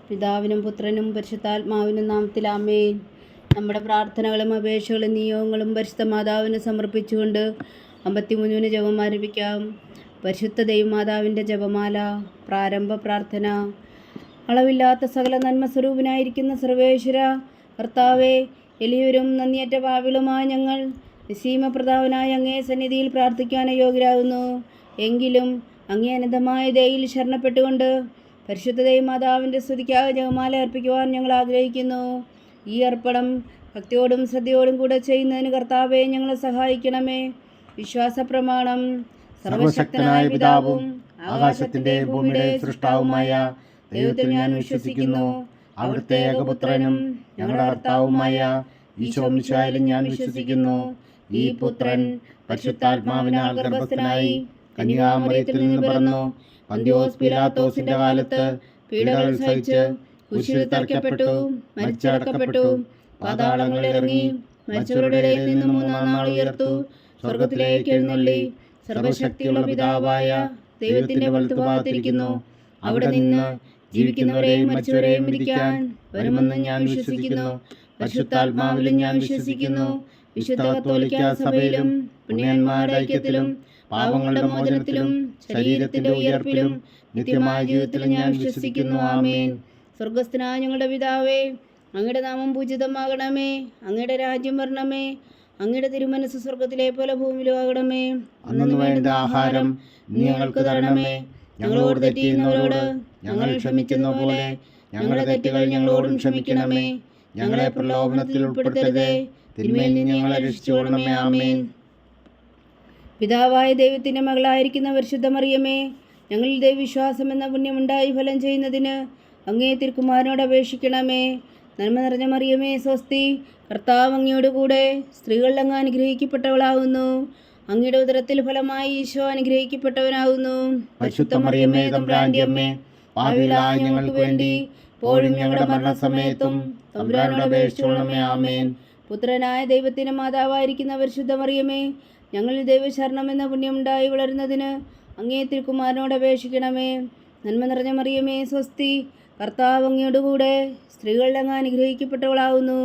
പിതാവിനും പുത്രനും പരിശുദ്ധാത്മാവിനും നാമത്തിൽ ആമേൻ. നമ്മുടെ പ്രാർത്ഥനകളും അപേക്ഷകളും നിയോഗങ്ങളും പരിശുദ്ധ മാതാവിന് സമർപ്പിച്ചുകൊണ്ട് 53 ജപം ആരംഭിക്കാം. പരിശുദ്ധ ദൈവമാതാവിൻ്റെ ജപമാല. പ്രാരംഭ പ്രാർത്ഥന. അളവില്ലാത്ത സകല നന്മ സ്വരൂപനായിരിക്കുന്ന സർവേശ്വര കർത്താവെ, എളിയവരും നന്ദിയറ്റ പാപികളുമായ ഞങ്ങൾ നിസീമപ്രതാപനായ അങ്ങേ സന്നിധിയിൽ പ്രാർത്ഥിക്കാൻ യോഗ്യരാകുന്നു. എങ്കിലും അങ്ങേ അനന്തമായ ദയയിൽ ശരണപ്പെട്ടുകൊണ്ട് പരിശുദ്ധ ദൈവമാതാവിൻ്റെ സ്തുതിക്കായി ജപമാല അർപ്പിക്കുവാൻ ഞങ്ങൾ ആഗ്രഹിക്കുന്നു. ഈ അർപ്പണം ഭക്തിയോടും ശ്രദ്ധയോടും കൂടെ ചെയ്യുന്നതിന് കർത്താവെ ഞങ്ങളെ സഹായിക്കണമേ. വിശ്വാസ പ്രമാണം. സർവശക്തനായ പിതാവും ആകാശത്തിന്റെ ഭൂമിയുടെ സൃഷ്ടാവുമായ ദൈവത്തിൽ ഞാൻ വിശ്വസിക്കുന്നു. അവിടുത്തെ ഏകപുത്രനും ഞങ്ങളുടെ കർത്താവുമായ ഈശോ മിശിഹായിലും ഞാൻ വിശ്വസിക്കുന്നു. ഈ പുത്രൻ പരിശുദ്ധാത്മാവിനാൽ ഗർഭസ്ഥനായി കന്യാമറിയത്തിൽ നിന്ന് പിറന്നു. പന്തിയോസ് പിലാത്തോസിന്റെ കാലത്ത് പീഡകൾ സഹിച്ച് കുരിശിൽ തറയ്ക്കപ്പെട്ടു, മരിച്ചടക്കപ്പെട്ടു, പാതാളങ്ങളിൽ ഇറങ്ങി, മരിച്ചവരുടെ ഇടയിൽ നിന്ന് 3-ാം നാൾ ഉയർത്തു, സ്വർഗത്തിലേക്ക് എഴുന്നള്ളി, സർവശക്തിയുള്ള പിതാവായ ദൈവത്തിന്റെ വലത്തുഭാഗത്തിരിക്കുന്നു. അവിടെ നിന്ന് ജീവിക്കുന്നവരെയും മരിച്ചവരെയും വിധിക്കാൻ വരുമെന്ന് ഞാൻ വിശ്വസിക്കുന്നു. പരിശുദ്ധാത്മാവിലും ഞാൻ വിശ്വസിക്കുന്നു. വിശുദ്ധ കത്തോലിക്കാ സഭയിലും പുണ്യന്മാരുടെ ഐക്യത്തിലും പാപങ്ങളുടെ മോചനത്തിലും ശരീരത്തിന്റെ ഉയർപ്പിലും നിത്യമായ ജീവിതത്തിലും ഞാൻ വിശ്വസിക്കുന്നു. ആമേൻ. സ്വർഗസ്ഥനായ ഞങ്ങളുടെ പിതാവേ, അങ്ങയുടെ നാമം പൂജിതമാകണമേ. അങ്ങയുടെ രാജ്യം വരണമേ. അങ്ങയുടെ തിരുമനസ് സ്വർഗത്തിലെ പോലെ ഭൂമിയിലും ആകണമേ. അന്നു വേണ്ട ആഹാരം ഞങ്ങൾക്ക് തരണമേ. ഞങ്ങളോട് തെറ്റ് ചെയ്യുന്നവരോട് ഞങ്ങൾ ക്ഷമിക്കുന്ന പോലെ ഞങ്ങളുടെ തെറ്റുകൾ ഞങ്ങളോടും ക്ഷമിക്കണമേ. ഞങ്ങളെ പ്രലോഭനത്തിൽ ഉൾപ്പെടുത്തരുതേ, തിന്മയിൽ നിന്ന് ഞങ്ങളെ രക്ഷിച്ചുകൊള്ളണമേ. ആമേൻ. പിതാവായ ദൈവത്തിൻ്റെ മകളായിരിക്കുന്ന പരിശുദ്ധ മറിയമേ, ഞങ്ങളിൽ ദൈവവിശ്വാസം എന്ന പുണ്യമുണ്ടായി ഫലം ചെയ്യുന്നതിന് അങ്ങേ തിരുക്കുമാരനോട് അപേക്ഷിക്കണമേ. നന്മ നിറഞ്ഞ മറിയമേ സ്വസ്തി, കർത്താവ് അങ്ങയോട് കൂടെ സ്ത്രീകളിൽ അങ്ങ് അനുഗ്രഹിക്കപ്പെട്ടവളാകുന്നു. അങ്ങയുടെ ഉദരത്തിൽ ഫലമായി ഈശോ അനുഗ്രഹിക്കപ്പെട്ടവനാകുന്നു. പരിശുദ്ധ മറിയമേ തമ്പുരാന്റെ അമ്മേ, പാപികളായ ഞങ്ങൾക്ക് വേണ്ടി ഇപ്പോഴും ഞങ്ങളുടെ മരണസമയത്തും തമ്പുരാനോട് അപേക്ഷിച്ചുകൊള്ളണമേ. ആമേൻ. പുത്രനായ ദൈവത്തിൻ്റെ മാതാവായിരിക്കുന്ന പരിശുദ്ധ മറിയമേ, ഞങ്ങളിൽ ദൈവശരണം എന്ന പുണ്യമുണ്ടായി വളരുന്നതിന് അങ്ങേ തിരുക്കുമാരനോട് അപേക്ഷിക്കണമേ. നന്മ നിറഞ്ഞ മറിയമേ സ്വസ്തി, കർത്താവ് അങ്ങയോട് കൂടെ സ്ത്രീകളിൽ അങ്ങ് അനുഗ്രഹിക്കപ്പെട്ടവളാകുന്നു.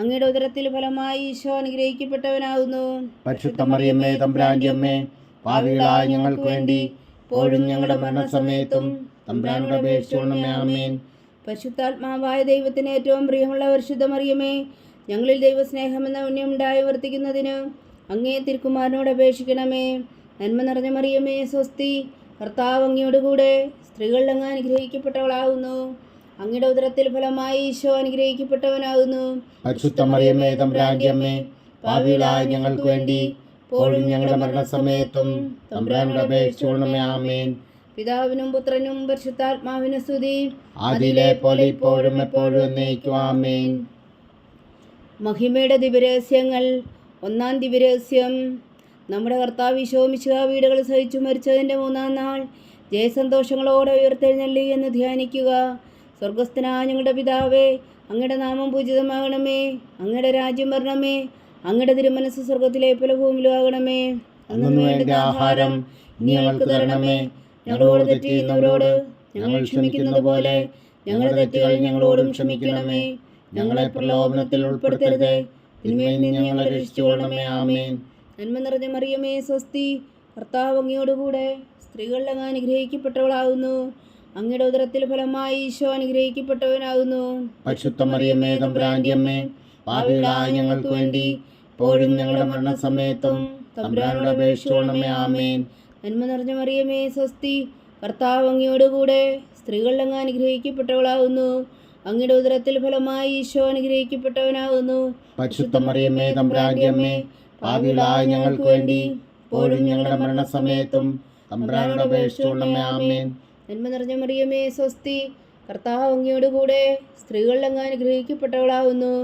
അങ്ങയുടെ ഉദരത്തിൽ ഫലമായി ഈശോ അനുഗ്രഹിക്കപ്പെട്ടവനാകുന്നു. പരിശുദ്ധ മറിയമേ തമ്പുരാന്റെ അമ്മേ, പാപികളായ ഞങ്ങൾക്ക് വേണ്ടി ഇപ്പോഴും ഞങ്ങളുടെ മരണസമയത്തും തമ്പുരാനോട് അപേക്ഷിച്ചുകൊള്ളണമേ. ആമേൻ. പരിശുദ്ധാത്മാവായ ദൈവത്തിന് ഏറ്റവും പ്രിയമുള്ള പരിശുദ്ധ മറിയമേ, ഞങ്ങളിൽ ദൈവസ്നേഹം എന്ന പുണ്യമുണ്ടായി വർത്തിക്കുന്നതിന് അങ്ങേ തിരുക്കുമാരനോട് അപേക്ഷിക്കണമേ. നന്മ നിറഞ്ഞ മറിയമേ സ്വസ്തി, കർത്താവ് അങ്ങയോട് കൂടെ സ്ത്രീകളിൽ അങ്ങ് അനുഗ്രഹിക്കപ്പെട്ടവളാകുന്നു. അങ്ങയുടെ ഉദരത്തിൽ ഫലമായി ഈശോ അനുഗ്രഹിക്കപ്പെട്ടവനാകുന്നു. പരിശുദ്ധ മറിയമേ തമ്പുരാന്റെ അമ്മേ, പാപികളായ ഞങ്ങൾക്ക് വേണ്ടി ഇപ്പോഴും ഞങ്ങളുടെ മരണസമയത്തും തമ്പുരാനോട് അപേക്ഷിച്ചുകൊള്ളണമേ. ആമേൻ. പിതാവിനും പുത്രനും പരിശുദ്ധാത്മാവിനും സ്തുതി, ആദിയിലെ പോലെ ഇപ്പോഴും എപ്പോഴും എന്നേക്കും. ആമേൻ. മഹിമയുടെ ദിവ്യരഹസ്യങ്ങൾ. ഒന്നാം ദിവ്യരഹസ്യം. നമ്മുടെ കർത്താവ് ഈശോ മിശിഹാ വീടുകൾ സഹിച്ചു മരിച്ചതിൻ്റെ 3-ാം നാൾ ജയസന്തോഷങ്ങളോടെ ഉയർത്തെഴുന്നള്ളി എന്ന് ധ്യാനിക്കുക. സ്വർഗസ്ഥനായ ഞങ്ങളുടെ പിതാവേ, അങ്ങയുടെ നാമം പൂജിതമാകണമേ. അങ്ങയുടെ രാജ്യം വരണമേ. അങ്ങയുടെ തിരുമനസ് സ്വർഗത്തിലെ പോലെ ഭൂമിയിലും ആകണമേ. അന്നു വേണ്ട ആഹാരം ഞങ്ങൾക്ക് തരണമേ. ഞങ്ങളോട് തെറ്റ് ചെയ്യുന്നവരോട് ഞങ്ങൾ ക്ഷമിക്കുന്നത് പോലെ ഞങ്ങളുടെ തെറ്റുകൾ ഞങ്ങളോടും ക്ഷമിക്കണമേ. ഞങ്ങളെ പ്രലോഭനത്തിൽ ഉൾപ്പെടുത്തരുതേ, തിന്മയിൽ നിന്ന് ഞങ്ങളെ രക്ഷിച്ചുകൊള്ളണമേ. ആമേൻ. നന്മ നിറഞ്ഞ മറിയമേ സ്വസ്തി, കർത്താവ് അങ്ങയോട് കൂടെ സ്ത്രീകളിൽ അങ്ങ് അനുഗ്രഹിക്കപ്പെട്ടവളാകുന്നു. അങ്ങയുടെ ഉദരത്തിൽ ഫലമായി ഈശോ അനുഗ്രഹിക്കപ്പെട്ടവനാകുന്നു. പരിശുദ്ധ മറിയമേ തമ്പുരാന്റെ അമ്മേ, പാപികളായ ഞങ്ങൾക്ക് വേണ്ടി ഇപ്പോഴും ഞങ്ങളുടെ മരണസമയത്തും തമ്പുരാനോട് അപേക്ഷിച്ചുകൊള്ളണമേ. ആമേൻ. നന്മ നിറഞ്ഞ മറിയമേ സ്വസ്തി, കർത്താവ് അങ്ങയോട് കൂടെ സ്ത്രീകളിൽ അങ്ങ് അനുഗ്രഹിക്കപ്പെട്ടവളാകുന്നു. അങ്ങയുടെ ഉദരത്തിൽ ഫലമായി ഈശോ അനുഗ്രഹിക്കപ്പെട്ടവനാകുന്നു. പരിശുദ്ധ മറിയമേ തമ്പുരാന്റെ അമ്മേ, പാപികളായ ഞങ്ങൾക്ക് വേണ്ടി ഇപ്പോഴും ഞങ്ങളുടെ മരണസമയത്തും തമ്പുരാനോട് അപേക്ഷിച്ചുകൊള്ളണമേ. ആമേൻ. നന്മ നിറഞ്ഞ മറിയമേ സ്വസ്തി, കർത്താവ് അങ്ങയോട് കൂടെ സ്ത്രീകളിൽ അങ്ങ് അനുഗ്രഹിക്കപ്പെട്ടവളാകുന്നു.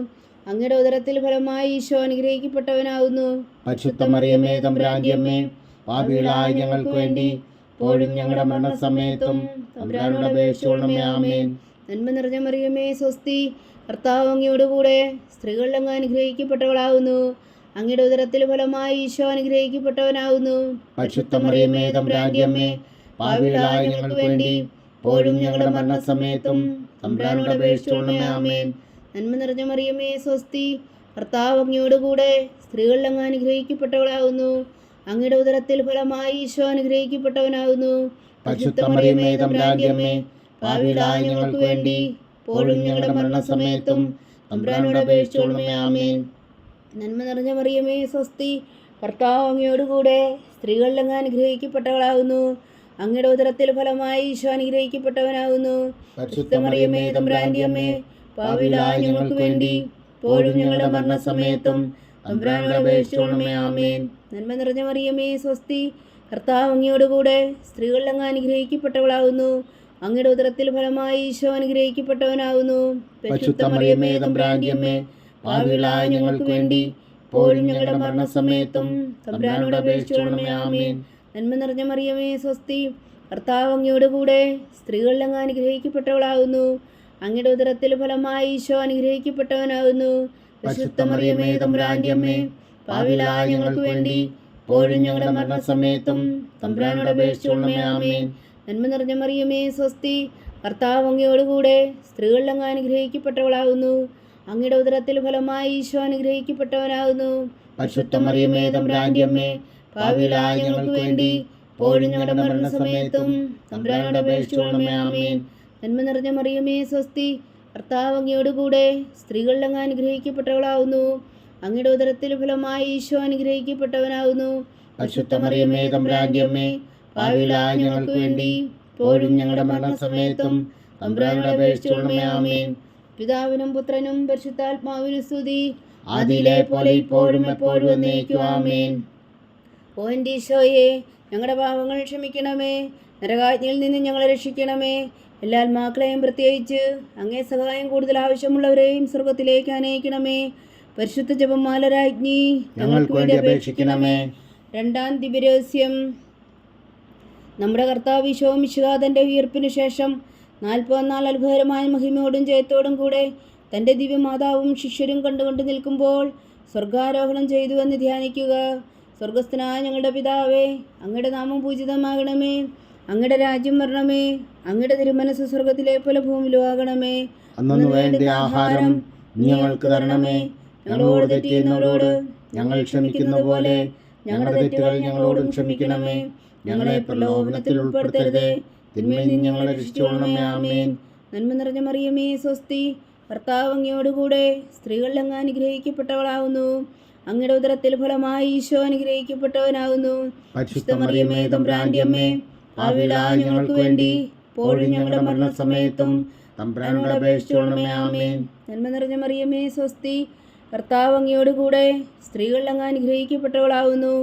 അങ്ങയുടെ ഉദരത്തിൽ ഫലമായി ഈശോ അനുഗ്രഹിക്കപ്പെട്ടവനാകുന്നു. പരിശുദ്ധ മറിയമേ തമ്പുരാന്റെ അമ്മേ, പാപികളായ ഞങ്ങൾക്ക് വേണ്ടി ഇപ്പോഴും ഞങ്ങളുടെ മരണസമയത്തും തമ്പുരാനോട് അപേക്ഷിച്ചുകൊള്ളണമേ. ആമേൻ. നന്മ നിറഞ്ഞ മറിയമേ സ്വസ്തി, കർത്താവ് അങ്ങയോട് കൂടെ സ്ത്രീകളിൽ അങ്ങ് അനുഗ്രഹിക്കപ്പെട്ടവളാകുന്നു. അങ്ങയുടെ ഉദരത്തിൽ ഫലമായി ഈശോ അനുഗ്രഹിക്കപ്പെട്ടവനാകുന്നു. പരിശുദ്ധ മറിയമേ തമ്പുരാന്റെ അമ്മേ, പാപികളായ ഞങ്ങൾക്ക് വേണ്ടി ഇപ്പോഴും ഞങ്ങളുടെ മരണസമയത്തും തമ്പുരാനോട് അപേക്ഷിച്ചുകൊള്ളണമേ. ആമേൻ. നന്മ നിറഞ്ഞ മറിയമേ സ്വസ്തി, കർത്താവ് അങ്ങയോടുകൂടെ സ്ത്രീകളിൽ അങ്ങ് അനുഗ്രഹിക്കപ്പെട്ടവളാകുന്നു. അങ്ങയുടെ ഉദരത്തിൽ ഫലമായി ഈശോ അനുഗ്രഹിക്കപ്പെട്ടവനാകുന്നു. പരിശുദ്ധ മറിയമേ തമ്പുരാന്റെ അമ്മേ, പാപികളായ ഞങ്ങൾക്ക് വേണ്ടി ഇപ്പോഴും ഞങ്ങളുടെ മരണസമയത്തും തമ്പുരാനോട് അപേക്ഷിച്ചുകൊള്ളണമേ. ആമേൻ. നന്മ നിറഞ്ഞ മറിയമേ സ്വസ്തി, കർത്താവ് അങ്ങയോടുകൂടെ സ്ത്രീകളിൽ അങ്ങ് അനുഗ്രഹിക്കപ്പെട്ടവളാകുന്നു. അങ്ങയുടെ ഉദരത്തിൽ ഫലമായി ഈശോ അനുഗ്രഹിക്കപ്പെട്ടവനാകുന്നു. പരിശുദ്ധ മറിയമേ തമ്പുരാന്റെ അമ്മേ, പാപികളായ ഞങ്ങൾക്ക് വേണ്ടി ഇപ്പോഴും ഞങ്ങളുടെ മരണസമയത്തും തമ്പുരാനോട് അപേക്ഷിച്ചുകൊള്ളണമേ. ആമേൻ. നന്മ നിറഞ്ഞ മറിയമേ സ്വസ്തി, കർത്താവ് അങ്ങയോടുകൂടെ സ്ത്രീകളിൽ അങ്ങ് അനുഗ്രഹിക്കപ്പെട്ടവളാകുന്നു. അങ്ങയുടെ ഉദരത്തിൽ ഫലമായി ഈശോ അനുഗ്രഹിക്കപ്പെട്ടവനാകുന്നു. പരിശുദ്ധ മറിയമേ തമ്പുരാന്റെ അമ്മേ, പാപികളായ ഞങ്ങൾക്ക് വേണ്ടി ഇപ്പോഴും ഞങ്ങളുടെ മരണസമയത്തും തമ്പുരാനോട് അപേക്ഷിച്ചുകൊള്ളണമേ. ആമേൻ. നന്മ നിറഞ്ഞ മറിയമേ സ്വസ്തി, കർത്താവ് അങ്ങയോടുകൂടെ സ്ത്രീകളിൽ അങ്ങ് അനുഗ്രഹിക്കപ്പെട്ടവളാകുന്നു. അങ്ങയുടെ ഉദരത്തിൽ ഫലമായി ഈശോ അനുഗ്രഹിക്കപ്പെട്ടവനാകുന്നു. പരിശുദ്ധ മറിയമേ തമ്പുരാന്റെ അമ്മേ, പാപികളായ ഞങ്ങൾക്ക് വേണ്ടി ഇപ്പോഴും ഞങ്ങളുടെ മരണസമയത്തും തമ്പുരാനോട് അപേക്ഷിച്ചുകൊള്ളണമേ. ആമേൻ. നന്മ നിറഞ്ഞ മറിയമേ സ്വസ്തി, കർത്താവ് അങ്ങയോടുകൂടെ സ്ത്രീകളിൽ അങ്ങ് അനുഗ്രഹിക്കപ്പെട്ടവളാകുന്നു. അങ്ങയുടെ ഉദരത്തിൽ ഫലമായി ഈശോ അനുഗ്രഹിക്കപ്പെട്ടവനാകുന്നു. പരിശുദ്ധ മറിയമേ തമ്പുരാന്റെ അമ്മേ, പാപികളായ ഞങ്ങൾക്ക് വേണ്ടി ഇപ്പോഴും ഞങ്ങളുടെ മരണസമയത്തും തമ്പുരാനോട് അപേക്ഷിച്ചുകൊള്ളണമേ. ആമേൻ. നന്മ നിറഞ്ഞ മറിയമേ സ്വസ്തി, കർത്താവ് അങ്ങയോടുകൂടെ സ്ത്രീകളിൽ അങ്ങ് അനുഗ്രഹിക്കപ്പെട്ടവളാകുന്നു. അങ്ങയുടെ ഉദരത്തിൽ ഫലമായി ഈശോ അനുഗ്രഹിക്കപ്പെട്ടവനാകുന്നു. പരിശുദ്ധ മറിയമേ തമ്പുരാന്റെ അമ്മേ, പാപികളായ ഞങ്ങൾക്ക് വേണ്ടി ഇപ്പോഴും ഞങ്ങളുടെ മരണസമയത്തും തമ്പുരാനോട് അപേക്ഷിച്ചുകൊള്ളണമേ. ആമേൻ. പിതാവിനും പുത്രനും പരിശുദ്ധാത്മാവിനും സ്തുതി, ആദിയിലെ പോലെ ഇപ്പോഴും എപ്പോഴും എന്നേക്കും. ആമേൻ. ഓ എൻ്റെ ഈശോയെ, ഞങ്ങളുടെ പാപങ്ങൾ ക്ഷമിക്കണമേ, നരകാജ്ഞയിൽ നിന്ന് ഞങ്ങളെ രക്ഷിക്കണമേ. എല്ലാ ആത്മാക്കളെയും പ്രത്യേകിച്ച് അങ്ങേ സഹായം കൂടുതൽ ആവശ്യമുള്ളവരെയും സ്വർഗത്തിലേക്ക് അനയിക്കണമേ. പരിശുദ്ധ ജപമാല രാജ്ഞി, ഞങ്ങൾക്ക് വേണ്ടി അപേക്ഷിക്കണമേ. രണ്ടാം ദിവ്യരഹസ്യം. നമ്മുടെ കർത്താവ് ഈശോ മിശിഹാ തൻ്റെ ഉയർപ്പിനു ശേഷം 40 നാൾ അത്ഭുതകരമായ മഹിമയോടും ജയത്തോടും കൂടെ തൻ്റെ ദിവ്യമാതാവും ശിഷ്യരും കണ്ടുകൊണ്ട് നിൽക്കുമ്പോൾ സ്വർഗാരോഹണം ചെയ്തു എന്ന് ധ്യാനിക്കുക. സ്വർഗസ്ഥനായ ഞങ്ങളുടെ പിതാവേ, അങ്ങയുടെ നാമം പൂജിതമാകണമേ. അങ്ങയുടെ രാജ്യം വരണമേ. അങ്ങയുടെ തിരുമനസ് സ്വർഗത്തിലെ പോലെ ഭൂമിയിലും ആകണമേ. അന്നു വേണ്ട ആഹാരം ഞങ്ങൾക്ക് തരണമേ. ഞങ്ങളോട് തെറ്റ് ചെയ്യുന്നവരോട് ഞങ്ങൾ ക്ഷമിക്കുന്ന പോലെ ഞങ്ങളുടെ തെറ്റുകൾ ഞങ്ങളോടും ക്ഷമിക്കണമേ. ഞങ്ങളെ പ്രലോഭനത്തിൽ ഉൾപ്പെടുത്തരുതേ, തിന്മയിൽ നിന്ന് ഞങ്ങളെ രക്ഷിച്ചുകൊള്ളണമേ. ആമേൻ. നന്മ നിറഞ്ഞ മറിയമേ സ്വസ്തി, കർത്താവ് അങ്ങയോടുകൂടെ സ്ത്രീകളിൽ അങ്ങ് അനുഗ്രഹിക്കപ്പെട്ടവളാകുന്നു. അങ്ങയുടെ ഉദരത്തിൽ ഫലമായി ഈശോ അനുഗ്രഹിക്കപ്പെട്ടവനാകുന്നു. പരിശുദ്ധ മറിയമേ തമ്പുരാന്റെ അമ്മേ, പാപികളായ ഞങ്ങൾക്ക് വേണ്ടി ഇപ്പോഴും ഞങ്ങളുടെ മരണസമയത്തും തമ്പുരാനോട് അപേക്ഷിച്ചുകൊള്ളണമേ. ആമേൻ. നന്മ നിറഞ്ഞ മറിയമേ സ്വസ്തി, കർത്താവ് അങ്ങയോടുകൂടെ സ്ത്രീകളിൽ അങ്ങ് അനുഗ്രഹിക്കപ്പെട്ടവളാകുന്നു.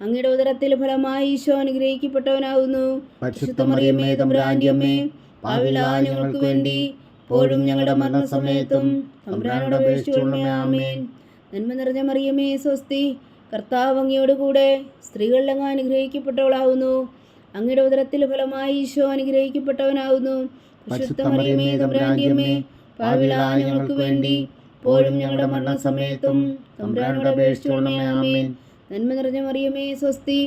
അങ്ങയുടെ ഉദരത്തിൽ ഫലമായി ഈശോ അനുഗ്രഹിക്കപ്പെട്ടവനാകുന്നു. പരിശുദ്ധ മറിയമേ തമ്പുരാന്റെ അമ്മേ, പാപികളായ ഞങ്ങൾക്ക് വേണ്ടി ഇപ്പോഴും ഞങ്ങളുടെ മരണസമയത്തും തമ്പുരാനോട് അപേക്ഷിച്ചുകൊള്ളണമേ. ആമേൻ. നന്മ നിറഞ്ഞ മറിയമേ സ്വസ്തി, കർത്താവ് അങ്ങയോടുകൂടെ സ്ത്രീകളിൽ അങ്ങ് അനുഗ്രഹിക്കപ്പെട്ടവളാകുന്നു. അങ്ങയുടെ ഉദരത്തിൽ ഫലമായി ഈശോ അനുഗ്രഹിക്കപ്പെട്ടവനാകുന്നു. പരിശുദ്ധ മറിയമേ തമ്പുരാന്റെ അമ്മേ, പാപികളായ ഞങ്ങൾക്ക് വേണ്ടി ഇപ്പോഴും ഞങ്ങളുടെ മരണസമയത്തും തമ്പുരാനോട് അപേക്ഷിച്ചുകൊള്ളണമേ. ആമേൻ. നന്മ നിറഞ്ഞ മറിയമേ സ്വസ്തി,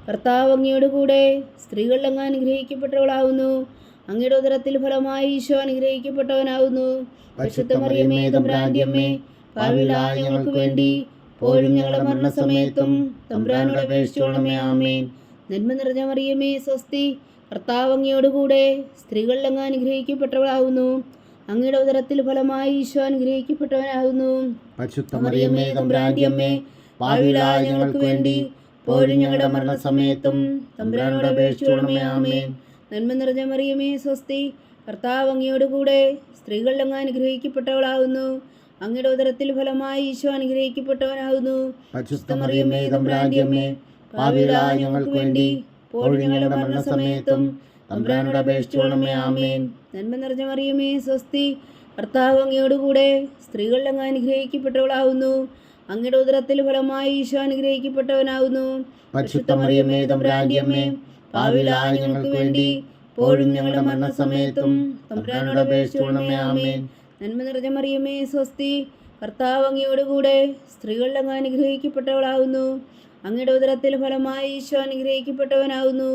കർത്താവ് അങ്ങയോടുകൂടെ സ്ത്രീകളിൽ അങ്ങ് അനുഗ്രഹിക്കപ്പെട്ടവളാകുന്നു. അങ്ങയുടെ ഉദരത്തിൽ ഫലമായി ഈശോ അനുഗ്രഹിക്കപ്പെട്ടവനാകുന്നു. പരിശുദ്ധ മറിയമേ തമ്പുരാന്റെ അമ്മേ, പാപികളായ ഞങ്ങൾക്ക് വേണ്ടി ഇപ്പോഴും ഞങ്ങളുടെ മരണസമയത്തും തമ്പുരാനോട് അപേക്ഷിച്ചുകൊള്ളണമേ. ആമേൻ. നന്മ നിറഞ്ഞ മറിയമേ സ്വസ്തി, കർത്താവ് അങ്ങയോടുകൂടെ സ്ത്രീകളിൽ അങ്ങ് അനുഗ്രഹിക്കപ്പെട്ടവളാകുന്നു. അങ്ങയുടെ ഉദരത്തിൽ ഫലമായി ഈശോ അനുഗ്രഹിക്കപ്പെട്ടവനാകുന്നു. പരിശുദ്ധ മറിയമേ തമ്പുരാന്റെ അമ്മേ, പാപികളായ ഞങ്ങൾക്ക് വേണ്ടി ഇപ്പോഴും ഞങ്ങളുടെ മരണസമയത്തും തമ്പുരാനോട് അപേക്ഷിച്ചുകൊള്ളണമേ. ആമേൻ. നന്മ നിറഞ്ഞ മറിയമേ സ്വസ്തി, കർത്താവ് അങ്ങയോടുകൂടെ സ്ത്രീകളിൽ അങ്ങ് അനുഗ്രഹിക്കപ്പെട്ടവളാകുന്നു. അങ്ങയുടെ ഉദരത്തിൽ ഫലമായി ഈശോ അനുഗ്രഹിക്കപ്പെട്ടവനാകുന്നു. പരിശുദ്ധ മറിയമേ തമ്പുരാന്റെ അമ്മേ, പാപികളായ ഞങ്ങൾക്ക് വേണ്ടി ഇപ്പോഴും ഞങ്ങളുടെ മരണസമയത്തും തമ്പുരാനോട് അപേക്ഷിച്ചുകൊള്ളണമേ. ആമേൻ. നന്മ നിറഞ്ഞ മറിയമേ സ്വസ്തി, കർത്താവ് അങ്ങയോടുകൂടെ സ്ത്രീകളിൽ അങ്ങ് അനുഗ്രഹിക്കപ്പെട്ടവളാകുന്നു. അങ്ങയുടെ ഉദരത്തിൽ ഫലമായി ഈശോ അനുഗ്രഹിക്കപ്പെട്ടവനാകുന്നു. പരിശുദ്ധ മറിയമേ തമ്പുരാന്റെ അമ്മേ, പാപികളായ ഞങ്ങൾക്ക് വേണ്ടി ഇപ്പോഴും ഞങ്ങളുടെ മരണസമയത്തും തമ്പുരാനോട് അപേക്ഷിച്ചുകൊള്ളണമേ. ആമേൻ. നന്മ നിറഞ്ഞ മറിയമേ സ്വസ്തി, കർത്താവ് അങ്ങയോടുകൂടെ സ്ത്രീകളിൽ അങ്ങ് അനുഗ്രഹിക്കപ്പെട്ടവളാകുന്നു. അങ്ങയുടെ ഉദരത്തിൽ ഫലമായി ഈശോ അനുഗ്രഹിക്കപ്പെട്ടവനാകുന്നു.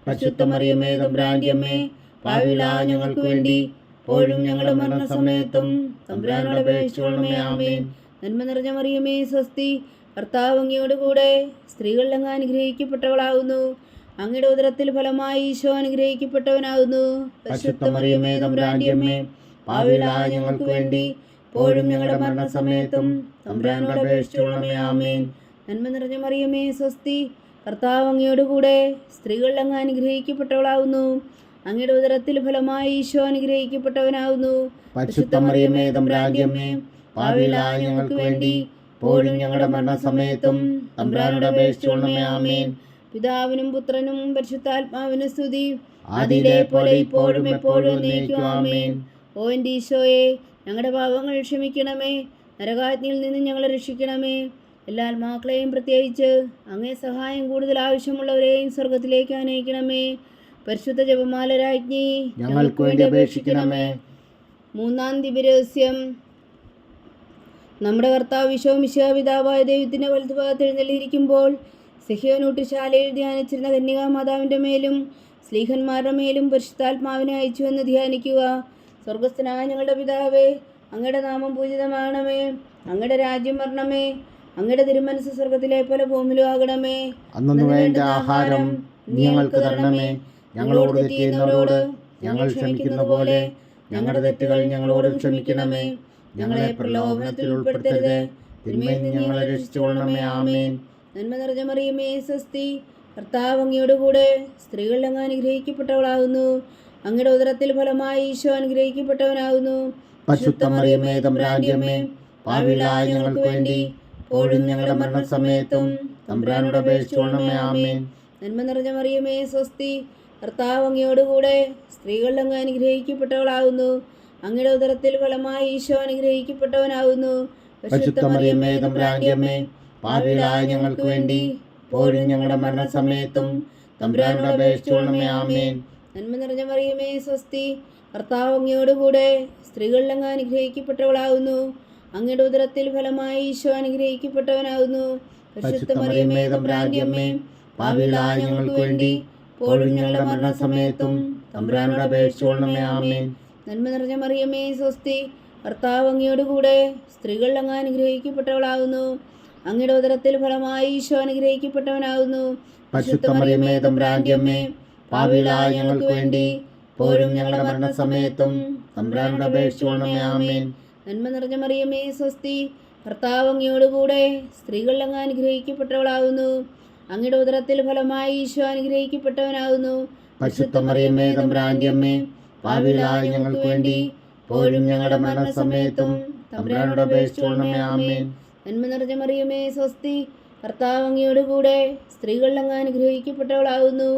പരിശുദ്ധ മറിയമേ തമ്പുരാന്റെ അമ്മേ, പാപികളായ ഞങ്ങൾക്ക് വേണ്ടി ഇപ്പോഴും ഞങ്ങളുടെ മരണസമയത്തും തമ്പുരാനോട് അപേക്ഷിച്ചുകൊള്ളണമേ. ആമേൻ. നന്മ നിറഞ്ഞ മറിയമേ സ്വസ്തി, കർത്താവ് അങ്ങയോട് കൂടെ സ്ത്രീകളിൽ അങ്ങ് അനുഗ്രഹിക്കപ്പെട്ടവളാകുന്നു. അങ്ങയുടെ ഉദരത്തിൽ ഫലമായി ഈശോ അനുഗ്രഹിക്കപ്പെട്ടവനാകുന്നു. പരിശുദ്ധ മറിയമേ തമ്പുരാന്റെ അമ്മേ, പാപികളായ ഞങ്ങൾക്ക് വേണ്ടി ഇപ്പോഴും ഞങ്ങളുടെ മരണസമയത്തും തമ്പുരാനോട് അപേക്ഷിച്ചുകൊള്ളണമേ. ആമേൻ. നന്മ നിറഞ്ഞ മറിയമേ സ്വസ്തി, കർത്താവ് അങ്ങയോട് കൂടെ സ്ത്രീകളിൽ അങ്ങ് അനുഗ്രഹിക്കപ്പെട്ടവളാകുന്നു. അങ്ങയുടെ ഉദരത്തിൽ ഫലമായി ഈശോ അനുഗ്രഹിക്കപ്പെട്ടവനാകുന്നു. പരിശുദ്ധ മറിയമേ തമ്പുരാന്റെ അമ്മേ, പാപികളായ ഞങ്ങൾക്ക് വേണ്ടി ഇപ്പോഴും ഞങ്ങളുടെ മരണസമയത്തും തമ്പുരാനോട് അപേക്ഷിച്ചുകൊള്ളണമേ. ആമേൻ. പിതാവിനും പുത്രനും പരിശുദ്ധാത്മാവിനും സ്തുതി, അതിലെ പോലെ ഇപ്പോഴും എപ്പോഴും എന്നേക്കും. ആമേൻ. ഓ എൻ്റെ ഈശോയെ, ഞങ്ങളുടെ പാപങ്ങൾ ക്ഷമിക്കണമേ, നരകാഗ്നിയിൽ നിന്ന് ഞങ്ങളെ രക്ഷിക്കണമേ. എല്ലാ ആത്മാക്കളെയും പ്രത്യേകിച്ച് അങ്ങേ സഹായം കൂടുതൽ ആവശ്യമുള്ളവരെയും സ്വർഗത്തിലേക്ക് അനയിക്കണമേ. പരിശുദ്ധ ജപമാല രാജ്ഞി, ഞങ്ങൾക്ക് വേണ്ടി അപേക്ഷിക്കണമേ. മൂന്നാം ദിവ്യരഹസ്യം. നമ്മുടെ കർത്താവ് ഈശോ മിശിഹാ പിതാവായ ദൈവത്തിൻ്റെ വലതുഭാഗത്ത് എഴുന്നള്ളിയിരിക്കുമ്പോൾ സിഹ്യോനൂട്ടുശാലയിൽ ധ്യാനിച്ചിരുന്ന കന്യകാ മാതാവിൻ്റെ മേലും സ്ലീഹന്മാരുടെ മേലും പരിശുദ്ധാത്മാവിനെ അയച്ചുവെന്ന് ധ്യാനിക്കുക. സ്വർഗസ്ഥനായ ഞങ്ങളുടെ പിതാവേ, അങ്ങയുടെ നാമം പൂജിതമാകണമേ, അങ്ങയുടെ രാജ്യം വരണമേ, അങ്ങയുടെ തിരുമനസ് സ്വർഗത്തിലെ പോലെ ഭൂമിയിലും ആകണമേ. അന്നു വേണ്ട ആഹാരം ഞങ്ങൾക്ക് തരണമേ. ഞങ്ങളോട് തെറ്റ് ചെയ്യുന്നവരോട് ഞങ്ങൾ ക്ഷമിക്കുന്ന പോലെ ഞങ്ങളുടെ തെറ്റുകൾ ഞങ്ങളോട് ക്ഷമിക്കണമേ. ഞങ്ങളെ പ്രലോഭനത്തിൽ ഉൾപ്പെടുത്തരുത്, തിന്മയിൽ നിന്ന് ഞങ്ങളെ രക്ഷിച്ചുകൊള്ളണമേ. ആമേൻ. നന്മ നിറഞ്ഞ മറിയമേ സ്വസ്തി, കർത്താവ് അങ്ങയോട് കൂടെ സ്ത്രീകളിൽ അങ്ങ് അനുഗ്രഹിക്കപ്പെട്ടവളാകുന്നു. അങ്ങയുടെ ഉദരത്തിൽ ഫലമായി ഈശോ അനുഗ്രഹിക്കപ്പെട്ടവനാകുന്നു. പരിശുദ്ധ മറിയമേ തമ്പുരാന്റെ അമ്മേ, പാപികളായ ഞങ്ങൾക്ക് വേണ്ടി ഇപ്പോഴും ഞങ്ങളുടെ മരണസമയത്തും തമ്പുരാനോട് അപേക്ഷിച്ചുകൊള്ളണമേ. ആമേൻ. നന്മ നിറഞ്ഞ മറിയമേ സ്വസ്തി, കർത്താവ് അങ്ങയോട് കൂടെ സ്ത്രീകളിൽ അങ്ങ് അനുഗ്രഹിക്കപ്പെട്ടവളാകുന്നു. അങ്ങയുടെ ഉദരത്തിൽ ഫലമായി ഈശോ അനുഗ്രഹിക്കപ്പെട്ടവനാകുന്നു. പരിശുദ്ധ മറിയമേ തമ്പുരാന്റെ അമ്മേ, പാപികളായ ഞങ്ങൾക്ക് വേണ്ടി ഇപ്പോഴും ഞങ്ങളുടെ മരണസമയത്തും തമ്പുരാനോട് അപേക്ഷിച്ചുകൊള്ളണമേ. ആമേൻ. നന്മ നിറഞ്ഞ മറിയമേ സ്വസ്തി, കർത്താവ് അങ്ങയോട് കൂടെ സ്ത്രീകളിൽ അങ്ങ് അനുഗ്രഹിക്കപ്പെട്ടവളാകുന്നു. അങ്ങയുടെ ഉദരത്തിൽ ഫലമായി ഈശോ അനുഗ്രഹിക്കപ്പെട്ടവനാകുന്നു. പരിശുദ്ധ മറിയമേ തമ്പുരാന്റെ അമ്മേ, പാപികളായ ഞങ്ങൾക്ക് വേണ്ടി ഇപ്പോഴും ഞങ്ങളുടെ മരണസമയത്തും തമ്പുരാനോട് അപേക്ഷിച്ചുകൊള്ളണമേ. ആമേൻ. നന്മ നിറഞ്ഞ മറിയമേ സ്വസ്തി, കർത്താവ് അങ്ങയോട് കൂടെ സ്ത്രീകളിൽ അങ്ങ് അനുഗ്രഹിക്കപ്പെട്ടവളാകുന്നു. അങ്ങയുടെ ഉദരത്തിൽ ഫലമായി ഈശോ അനുഗ്രഹിക്കപ്പെട്ടവനാകുന്നു. പരിശുദ്ധ മറിയമേ തമ്പുരാന്റെ അമ്മേ, പാപികളായ ഞങ്ങൾക്ക് വേണ്ടി ഇപ്പോഴും ഞങ്ങളുടെ മരണസമയത്തും തമ്പുരാനോട് അപേക്ഷിച്ചുകൊള്ളണമേ. ആമേൻ. നന്മ നിറഞ്ഞ മറിയമേ സ്വസ്തി, കർത്താവ് അങ്ങയോട് കൂടെ സ്ത്രീകളിൽ അങ്ങ് അനുഗ്രഹിക്കപ്പെട്ടവളാകുന്നു. അങ്ങയുടെ ഉദരത്തിൽ ഫലമായി ഈശോ അനുഗ്രഹിക്കപ്പെട്ടവനാകുന്നു. പരിശുദ്ധ മറിയമേ തമ്പുരാന്റെ അമ്മേ, പാപികളായ ഞങ്ങൾക്ക് വേണ്ടി ഇപ്പോഴും ഞങ്ങളുടെ മരണസമയത്തും തമ്പുരാനോട് അപേക്ഷിച്ചുകൊള്ളണമേ. ആമേൻ. നന്മ നിറഞ്ഞ മറിയമേ സ്വസ്തി, കർത്താവ് അങ്ങയോട് കൂടെ സ്ത്രീകളിൽ അങ്ങ് അനുഗ്രഹിക്കപ്പെട്ടവളാകുന്നു.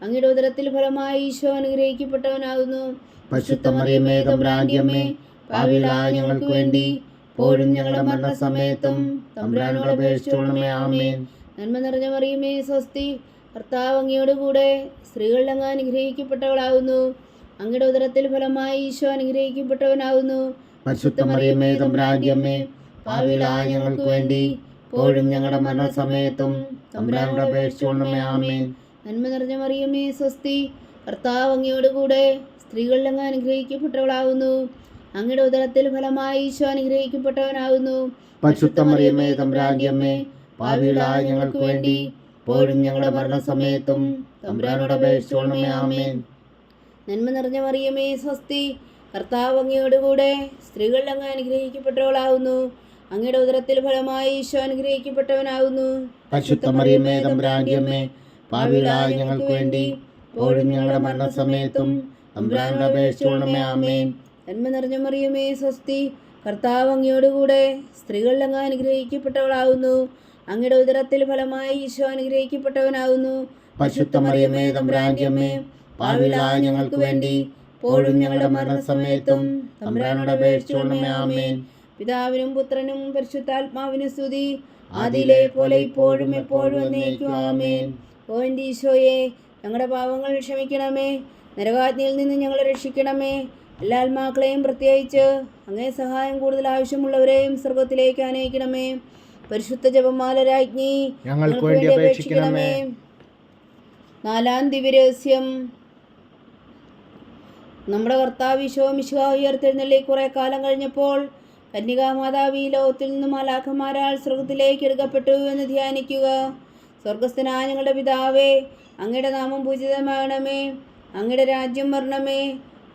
അങ്ങയുടെ ഉദരത്തിൽ ഫലമായി ഈശോ അനുഗ്രഹിക്കപ്പെട്ടവനാകുന്നു. പരിശുദ്ധ മറിയമേ തമ്പുരാന്റെ അമ്മേ, പാപികളായ ഞങ്ങൾക്ക് വേണ്ടി ഇപ്പോഴും ഞങ്ങളുടെ മരണസമയത്തും തമ്പുരാനോട് അപേക്ഷിച്ചുകൊള്ളണമേ. ആമേൻ. നന്മ നിറഞ്ഞ മറിയമേ സ്വസ്തി, കർത്താവ് അങ്ങയോട് കൂടെ സ്ത്രീകളിൽ അങ്ങ് അനുഗ്രഹിക്കപ്പെട്ടവളാകുന്നു. അങ്ങയുടെ ഉദരത്തിൽ ഫലമായി ഈശോ അനുഗ്രഹിക്കപ്പെട്ടവനാകുന്നു. പരിശുദ്ധ മറിയമേ തമ്പുരാന്റെ അമ്മേ, പാപികളായ ഞങ്ങൾക്ക് വേണ്ടി ഇപ്പോഴും ഞങ്ങളുടെ മരണസമയത്തും തമ്പുരാനോട് അപേക്ഷിച്ചുകൊള്ളണമേ. ആമേൻ. നന്മ നിറഞ്ഞ മറിയമേ സ്വസ്തി, കർത്താവ് അങ്ങയോട് കൂടെ സ്ത്രീകളിൽ അങ്ങ് അനുഗ്രഹിക്കപ്പെട്ടവളാകുന്നു. അങ്ങയുടെ ഉദരത്തിൽ ഫലമായി ഈശോ അനുഗ്രഹിക്കപ്പെട്ടവനാകുന്നു. പരിശുദ്ധ മറിയമേ തമ്പുരാന്റെ അമ്മേ, പാപികളായ ഞങ്ങൾക്ക് വേണ്ടി ഇപ്പോഴും ഞങ്ങളുടെ മരണസമയത്തും തമ്പുരാനോട് അപേക്ഷിച്ചുകൊള്ളണമേ. ആമേൻ. നന്മ നിറഞ്ഞ മറിയമേ സ്വസ്തി, കർത്താവ് അങ്ങയോട് കൂടെ സ്ത്രീകളിൽ അങ്ങ് അനുഗ്രഹിക്കപ്പെട്ടവളാകുന്നു. അങ്ങയുടെ ഉദരത്തിൽ ഫലമായി ഈശോ അനുഗ്രഹിക്കപ്പെട്ടവനാകുന്നു. പരിശുദ്ധ മറിയമേ തമ്പുരാന്റെ അമ്മേ, പാപികളായ ഞങ്ങൾക്ക് വേണ്ടി ഇപ്പോഴും ഞങ്ങളുടെ മരണസമയത്തും തമ്പുരാനോട് അപേക്ഷിച്ചുകൊള്ളണമേ. ആമേൻ. നന്മ നിറഞ്ഞ മറിയമേ സ്വസ്തി, കർത്താവ് അങ്ങയോട് കൂടെ സ്ത്രീകളിൽ അങ്ങ് അനുഗ്രഹിക്കപ്പെട്ടവളാകുന്നു. അങ്ങയുടെ ഉദരത്തിൽ ഫലമായി ഈശോ അനുഗ്രഹിക്കപ്പെട്ടവനാകുന്നു. പരിശുദ്ധ മറിയമേ തമ്പുരാന്റെ അമ്മേ, പാപികളായ ഞങ്ങൾക്ക് വേണ്ടി ഇപ്പോഴും ഞങ്ങളുടെ മരണസമയത്തും തമ്പുരാനോട് അപേക്ഷിച്ചുകൊള്ളണമേ. ആമേൻ. പിതാവിനും പുത്രനും പരിശുദ്ധാത്മാവിനും സ്തുതി, അതിലെ പോലെ ഇപ്പോഴും എപ്പോഴും എന്നേക്കും. ആമേൻ. ഓ എൻ്റെ ഈശോയെ, ഞങ്ങളുടെ പാപങ്ങൾ ക്ഷമിക്കണമേ, നരകാഗ്നിയിൽ നിന്ന് ഞങ്ങളെ രക്ഷിക്കണമേ. എല്ലാ ആത്മാക്കളെയും പ്രത്യേകിച്ച് അങ്ങേ സഹായം കൂടുതൽ ആവശ്യമുള്ളവരെയും സ്വർഗത്തിലേക്ക് അനയിക്കണമേ. പരിശുദ്ധ ജപമാല രാജ്ഞി, ഞങ്ങൾക്ക് വേണ്ടി അപേക്ഷിക്കണമേ. നാലാം ദിവ്യരഹസ്യം. നമ്മുടെ കർത്താവ് ഈശോമിശിഹാ ഉയർത്തെഴുന്നള്ളി കുറെ കാലം കഴിഞ്ഞപ്പോൾ കന്യകാമാതാവ് ഈ ലോകത്തിൽ നിന്നും മാലാഖമാരാൽ സ്വർഗത്തിലേക്ക് എടുക്കപ്പെട്ടു എന്ന് ധ്യാനിക്കുക. സ്വർഗസ്ഥനായ ഞങ്ങളുടെ പിതാവേ, അങ്ങയുടെ നാമം പൂജിതമാകണമേ, അങ്ങയുടെ രാജ്യം വരണമേ,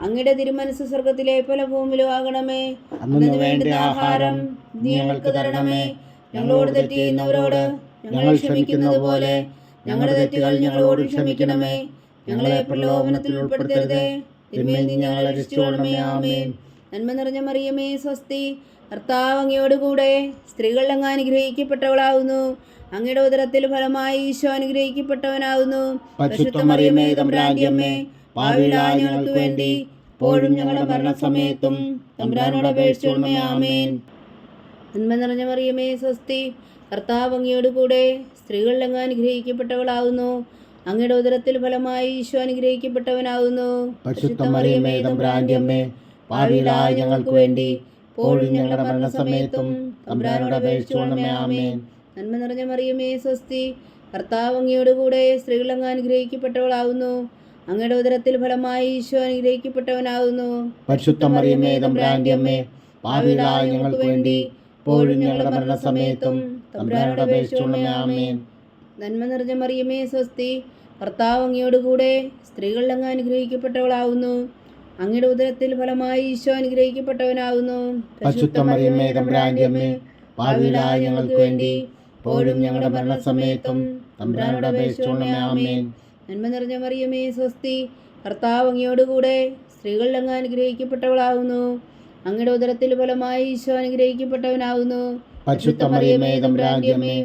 അങ്ങയുടെ തിരുമനസ് സ്വർഗത്തിലെ പോലെ ഭൂമിയിലും ആകണമേ. അന്നു വേണ്ട ആഹാരം നീ ഞങ്ങൾക്ക് തരണമേ. ഞങ്ങളോട് തെറ്റ് ചെയ്യുന്നവരോട് ഞങ്ങൾ ക്ഷമിക്കുന്നത് പോലെ ഞങ്ങളുടെ തെറ്റുകൾ ഞങ്ങളോട് ക്ഷമിക്കണമേ. ഞങ്ങളെ പ്രലോഭനത്തിൽ ഉൾപ്പെടുത്തരുതേ, തിന്മയിൽ നിന്ന് ഞങ്ങളെ രക്ഷിച്ചുകൊള്ളണമേ. ആമേൻ. നന്മ നിറഞ്ഞ മറിയമേ, സ്വസ്തി, കർത്താവ് അങ്ങയോടുകൂടെ സ്ത്രീകൾ അങ്ങ് അനുഗ്രഹിക്കപ്പെട്ടവളാകുന്നു. അങ്ങയുടെ ഉദരത്തിൽ ഫലമായി ഈശോ അനുഗ്രഹിക്കപ്പെട്ടവനാകുന്നു. പരിശുദ്ധ മറിയമേ, തമ്പുരാന്റെ അമ്മേ, പാപികളായ ഞങ്ങൾക്ക് വേണ്ടി ഇപ്പോഴും ഞങ്ങളുടെ മരണസമയത്തും തമ്പുരാനോട് അപേക്ഷിച്ചുകൊള്ളണമേ. ആമേൻ. നന്മ നിറഞ്ഞ മറിയമേ, സ്വസ്തി, കർത്താവ് അങ്ങയോടുകൂടെ സ്ത്രീകൾ അങ്ങ് അനുഗ്രഹിക്കപ്പെട്ടവളാകുന്നു. അങ്ങയുടെ ഉദരത്തിൽ ഫലമായി ഈശോ അനുഗ്രഹിക്കപ്പെട്ടവനാകുന്നു. പരിശുദ്ധ മറിയമേ, തമ്പുരാന്റെ അമ്മേ, പാപികളായ ഞങ്ങൾക്ക് വേണ്ടി ഇപ്പോഴും ഞങ്ങളുടെ മരണസമയത്തും തമ്പുരാനോട് അപേക്ഷിച്ചുകൊള്ളണമേ. ആമേൻ. നന്മ നിറഞ്ഞ മറിയമേ, സ്വസ്തി, കർത്താവ് അങ്ങയോടുകൂടെ സ്ത്രീകൾ അങ്ങ് അനുഗ്രഹിക്കപ്പെട്ടവളാകുന്നു. അങ്ങയുടെ ഉദരത്തിൽ ഫലമായി ഈശോ അനുഗ്രഹിക്കപ്പെട്ടവനാകുന്നു. പരിശുദ്ധ മറിയമേ, തമ്പുരാന്റെ അമ്മേ, പാപികളായ ഞങ്ങൾക്ക് വേണ്ടി ഇപ്പോഴും ഞങ്ങളുടെ മരണസമയത്തും തമ്പുരാനോട് അപേക്ഷിച്ചുകൊള്ളണമേ. ആമേൻ. നന്മ നിറഞ്ഞ മറിയമേ, സ്വസ്തി, കർത്താവ് അങ്ങയോടുകൂടെ സ്ത്രീകൾ അങ്ങ് അനുഗ്രഹിക്കപ്പെട്ടവളാകുന്നു. അങ്ങയുടെ ഉദരത്തിൽ ഫലമായി ഈശോ അനുഗ്രഹിക്കപ്പെട്ടവനാകുന്നു. പരിശുദ്ധ മറിയമേ, തമ്പുരാന്റെ അമ്മേ, പാപികളായ ഞങ്ങൾക്ക് വേണ്ടി ഇപ്പോഴും ഞങ്ങളുടെ മരണസമയത്തും തമ്പുരാനോട് അപേക്ഷിച്ചുകൊള്ളണമേ. ആമേൻ. നന്മ നിറഞ്ഞ മറിയമേ, സ്വസ്തി, കർത്താവ് അങ്ങയോടുകൂടെ സ്ത്രീകൾ അങ്ങ് അനുഗ്രഹിക്കപ്പെട്ടവളാകുന്നു. അങ്ങയുടെ ഉദരത്തിൽ ഫലമായി ഈശോ അനുഗ്രഹിക്കപ്പെട്ടവനാകുന്നു. പരിശുദ്ധ മറിയമേ, തമ്പുരാന്റെ അമ്മേ,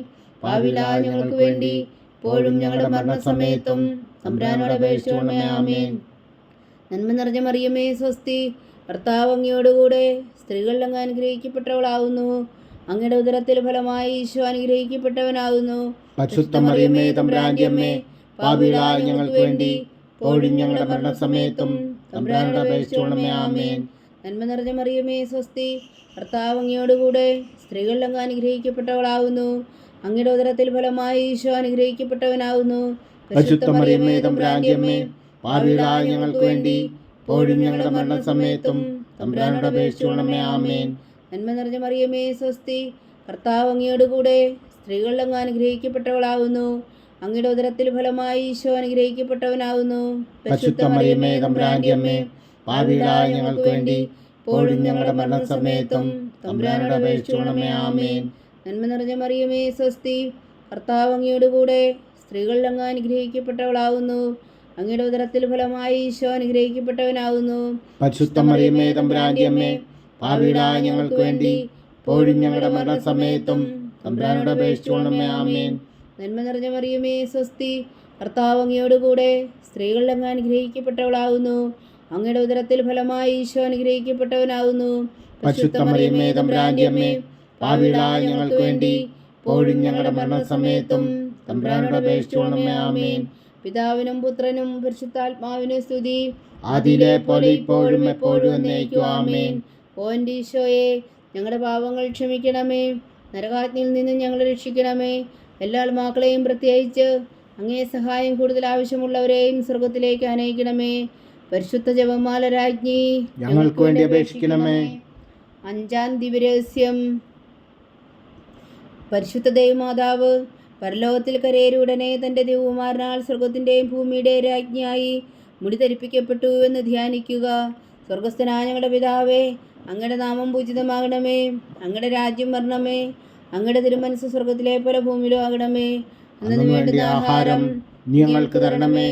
പാപികളായ ഞങ്ങൾക്ക് വേണ്ടി ഇപ്പോഴും ഞങ്ങളുടെ മരണസമയത്തും തമ്പുരാനോട് അപേക്ഷിച്ചുകൊള്ളണമേ. ആമേൻ. നന്മ നിറഞ്ഞ മറിയമേ, സ്വസ്തി, കർത്താവ് അങ്ങയോടുകൂടെ സ്ത്രീകൾ അങ്ങ് അനുഗ്രഹിക്കപ്പെട്ടവളാകുന്നു. അങ്ങയുടെ ഉദരത്തിൽ ഫലമായി ഈശോ അനുഗ്രഹിക്കപ്പെട്ടവനാകുന്നു. പരിശുദ്ധ മറിയമേ, തമ്പുരാന്റെ അമ്മേ, പാപികളായ ഞങ്ങൾക്ക് വേണ്ടി ഇപ്പോഴും ഞങ്ങളുടെ മരണസമയത്തും തമ്പുരാനോട് അപേക്ഷിച്ചുകൊള്ളണമേ. ആമേൻ. നന്മ നിറഞ്ഞ മറിയമേ, സ്വസ്തി, കർത്താവ് അങ്ങയോടുകൂടെ സ്ത്രീകൾ അങ്ങ് അനുഗ്രഹിക്കപ്പെട്ടവളാകുന്നു. അങ്ങയുടെ ഉദരത്തിൽ ഫലമായി ഈശോ അനുഗ്രഹിക്കപ്പെട്ടവനാകുന്നു. പരിശുദ്ധ മറിയമേ, തമ്പുരാന്റെ അമ്മേ, പാപികളായ ഞങ്ങൾക്ക് വേണ്ടി ഇപ്പോഴും ഞങ്ങളുടെ മരണസമയത്തും തമ്പുരാനോട് അപേക്ഷിച്ചുകൊള്ളണമേ. ആമേൻ. നന്മ നിറഞ്ഞ മറിയമേ, സ്വസ്തി, കർത്താവ് അങ്ങയോടുകൂടെ സ്ത്രീകൾ അങ്ങ് അനുഗ്രഹിക്കപ്പെട്ടവളാകുന്നു. അങ്ങയുടെ ഉദരത്തിൽ ഫലമായി ഈശോ അനുഗ്രഹിക്കപ്പെട്ടവനാകുന്നു. പരിശുദ്ധ മറിയമേ, തമ്പുരാന്റെ അമ്മേ, പാപികളായ ഞങ്ങൾക്ക് വേണ്ടി ഇപ്പോഴും ഞങ്ങളുടെ മരണസമയത്തും തമ്പുരാനോട് അപേക്ഷിച്ചുകൊള്ളണമേ. ആമേൻ. നന്മ നിറഞ്ഞ മറിയമേ, സ്വസ്തി, കർത്താവ് അങ്ങയോടുകൂടെ സ്ത്രീകൾ അങ്ങ് അനുഗ്രഹിക്കപ്പെട്ടവളാകുന്നു. അങ്ങയുടെ ഉദരത്തിൽ ഫലമായി ഈശോ അനുഗ്രഹിക്കപ്പെട്ടവനാകുന്നു. പരിശുദ്ധ മറിയമേ, തമ്പുരാന്റെ അമ്മേ, പാപികളായ ഞങ്ങൾക്ക് വേണ്ടി ഇപ്പോഴും ഞങ്ങളുടെ മരണസമയത്തും തമ്പുരാനോട് അപേക്ഷിച്ചുകൊള്ളണമേ. ആമേൻ. നന്മ നിറഞ്ഞ മറിയമേ, സ്വസ്തി, കർത്താവ് അങ്ങയോടുകൂടെ സ്ത്രീകൾ അങ്ങ് അനുഗ്രഹിക്കപ്പെട്ടവളാകുന്നു. അങ്ങയുടെ ഉദരത്തിൽ ഫലമായി ഈശോ അനുഗ്രഹിക്കപ്പെട്ടവനാകുന്നു. പരിശുദ്ധ മറിയമേ, തമ്പുരാന്റെ അമ്മേ, പാപികളായ ഞങ്ങൾക്ക് വേണ്ടി ഇപ്പോഴും ഞങ്ങളുടെ മരണസമയത്തും തമ്പുരാനോട് അപേക്ഷിച്ചുകൊള്ളണമേ. ആമേൻ. പിതാവിനും പുത്രനും പരിശുദ്ധാത്മാവിനും സ്തുതി, ആദിയിലെ പോലെ ഇപ്പോഴും എപ്പോഴും എന്നേക്കും. ആമേൻ. ഓ എൻ്റെ ഈശോയെ, ഞങ്ങളുടെ പാപങ്ങൾ ക്ഷമിക്കണമേ, നരകാഗ്നിയിൽ നിന്ന് ഞങ്ങളെ രക്ഷിക്കണമേ. എല്ലാ ആത്മാക്കളെയും പ്രത്യേകിച്ച് അങ്ങേ സഹായം കൂടുതൽ ആവശ്യമുള്ളവരെയും സ്വർഗത്തിലേക്ക് അനയിക്കണമേ. പരിശുദ്ധ ജപമാല രാജ്ഞി, ഞങ്ങൾക്ക് വേണ്ടി അപേക്ഷിക്കണമേ. അഞ്ചാം ദിവ്യരഹസ്യം. പരിശുദ്ധ ദൈവമാതാവ് പരലോകത്തിൽ കരയേറിയുടനെ തൻ്റെ ദിവകുമാരനാൽ സ്വർഗത്തിൻ്റെയും ഭൂമിയുടെയും രാജ്ഞിയായി മുടി ധരിപ്പിക്കപ്പെട്ടു എന്ന് ധ്യാനിക്കുക. സ്വർഗസ്ഥനായ ഞങ്ങളുടെ പിതാവേ, അങ്ങയുടെ നാമം പൂജിതമാകണമേ, അങ്ങയുടെ രാജ്യം വരണമേ, അങ്ങയുടെ തിരുമനസ് സ്വർഗത്തിലെ പോലെ ഭൂമിയിലും ആകണമേ. അന്നു വേണ്ടുന്ന ആഹാരം ഞങ്ങൾക്ക് തരണമേ.